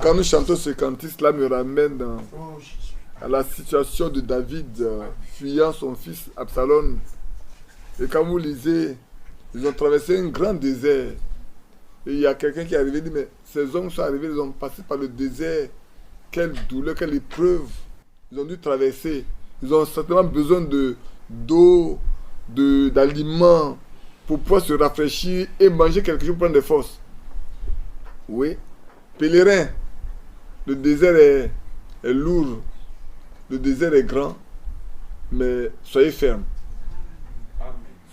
Quand nous chantons ce cantique, cela me ramène à la situation de David fuyant son fils Absalom. Et quand vous lisez, ils ont traversé un grand désert. Et il y a quelqu'un qui est arrivé et dit, mais ces hommes sont arrivés, ils ont passé par le désert. Quelle douleur, quelle épreuve ils ont dû traverser. Ils ont certainement besoin d'eau, d'aliments pour pouvoir se rafraîchir et manger quelque chose pour prendre des forces. Oui, pèlerin, le désert est lourd, le désert est grand, mais soyez ferme.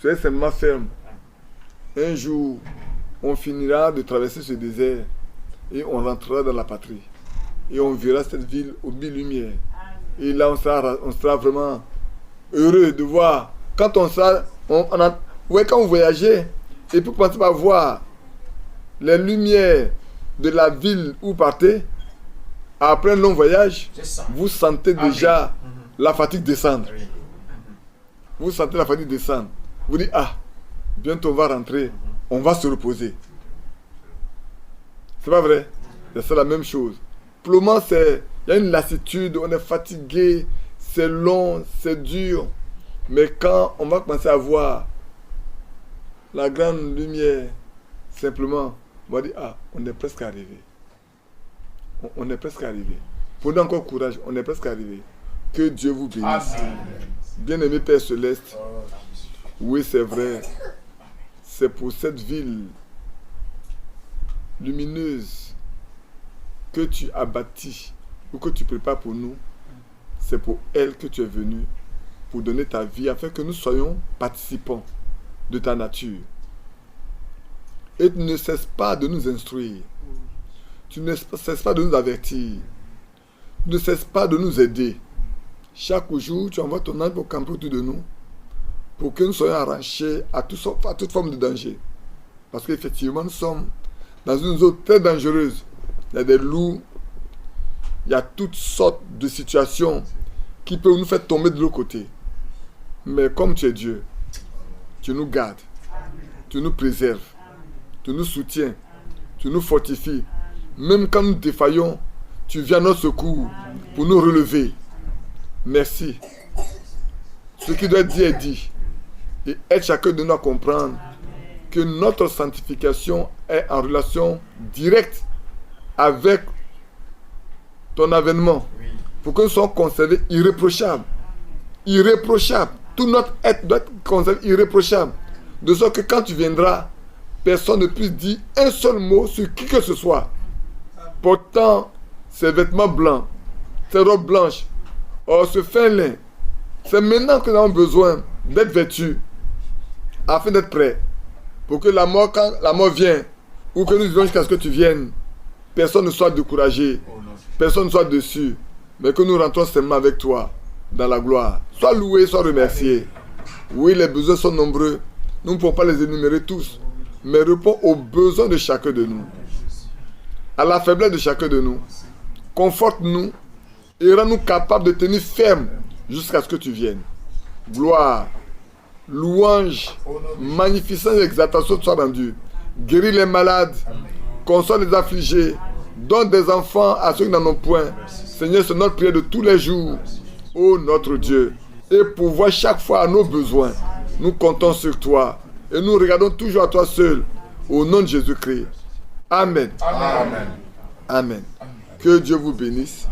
Soyez simplement ferme. Un jour, on finira de traverser ce désert et on rentrera dans la patrie. Et on verra cette ville au mi-lumière. Et là, on sera vraiment heureux de voir. Quand on sera... quand vous voyagez, et puis vous commencez à voir les lumières de la ville où vous partez, après un long voyage, vous sentez déjà la fatigue descendre. Vous sentez la fatigue descendre. Vous dites, ah, bientôt on va rentrer, on va se reposer. C'est pas vrai? C'est la même chose. Pour le moment, il y a une lassitude, on est fatigué, c'est long, c'est dur. Mais quand on va commencer à voir la grande lumière, simplement, on va dire, ah, on est presque arrivé. On est presque arrivé. Prenez encore courage, on est presque arrivé. Que Dieu vous bénisse. Bien-aimé Père Céleste, oui, c'est vrai. C'est pour cette ville lumineuse que tu as bâtie ou que tu prépares pour nous. C'est pour elle que tu es venu pour donner ta vie afin que nous soyons participants de ta nature. Et tu ne cesses pas de nous instruire. Tu ne cesses pas de nous avertir. Tu ne cesses pas de nous aider. Chaque jour, tu envoies ton ange pour camper autour de nous, pour que nous soyons arrachés à toute forme de danger. Parce qu'effectivement, nous sommes dans une zone très dangereuse. Il y a des loups, il y a toutes sortes de situations qui peuvent nous faire tomber de l'autre côté. Mais comme tu es Dieu, tu nous gardes, tu nous préserves, tu nous soutiens, tu nous fortifies. Même quand nous défaillons, tu viens à notre secours pour nous relever. Merci. Ce qui doit être dit est dit. Et aide chacun de nous à comprendre que notre sanctification est en relation directe avec ton avènement. Pour que nous soyons conservés irréprochables. Irréprochables. Tout notre être doit être conservé irréprochable. De sorte que quand tu viendras, personne ne puisse dire un seul mot sur qui que ce soit. Portant ses vêtements blancs, ses robes blanches, ce fin lin. C'est maintenant que nous avons besoin d'être vêtus afin d'être prêts. Pour que la mort, quand la mort vient, ou que nous vivons jusqu'à ce que tu viennes, personne ne soit découragé, personne ne soit déçu, mais que nous rentrons seulement avec toi dans la gloire. Sois loué, sois remercié. Oui, les besoins sont nombreux. Nous ne pouvons pas les énumérer tous, mais réponds aux besoins de chacun de nous, à la faiblesse de chacun de nous. Conforte-nous et rends-nous capables de tenir ferme jusqu'à ce que tu viennes. Gloire, louange, magnificence et exaltation soient rendues. Guéris les malades, console les affligés, donne des enfants à ceux qui n'en ont point. Seigneur, c'est notre prière de tous les jours. Ô notre Dieu, et pourvoir chaque fois à nos besoins. Nous comptons sur toi et nous regardons toujours à toi seul. Au nom de Jésus-Christ. Amen. Amen. Amen. Que Dieu vous bénisse.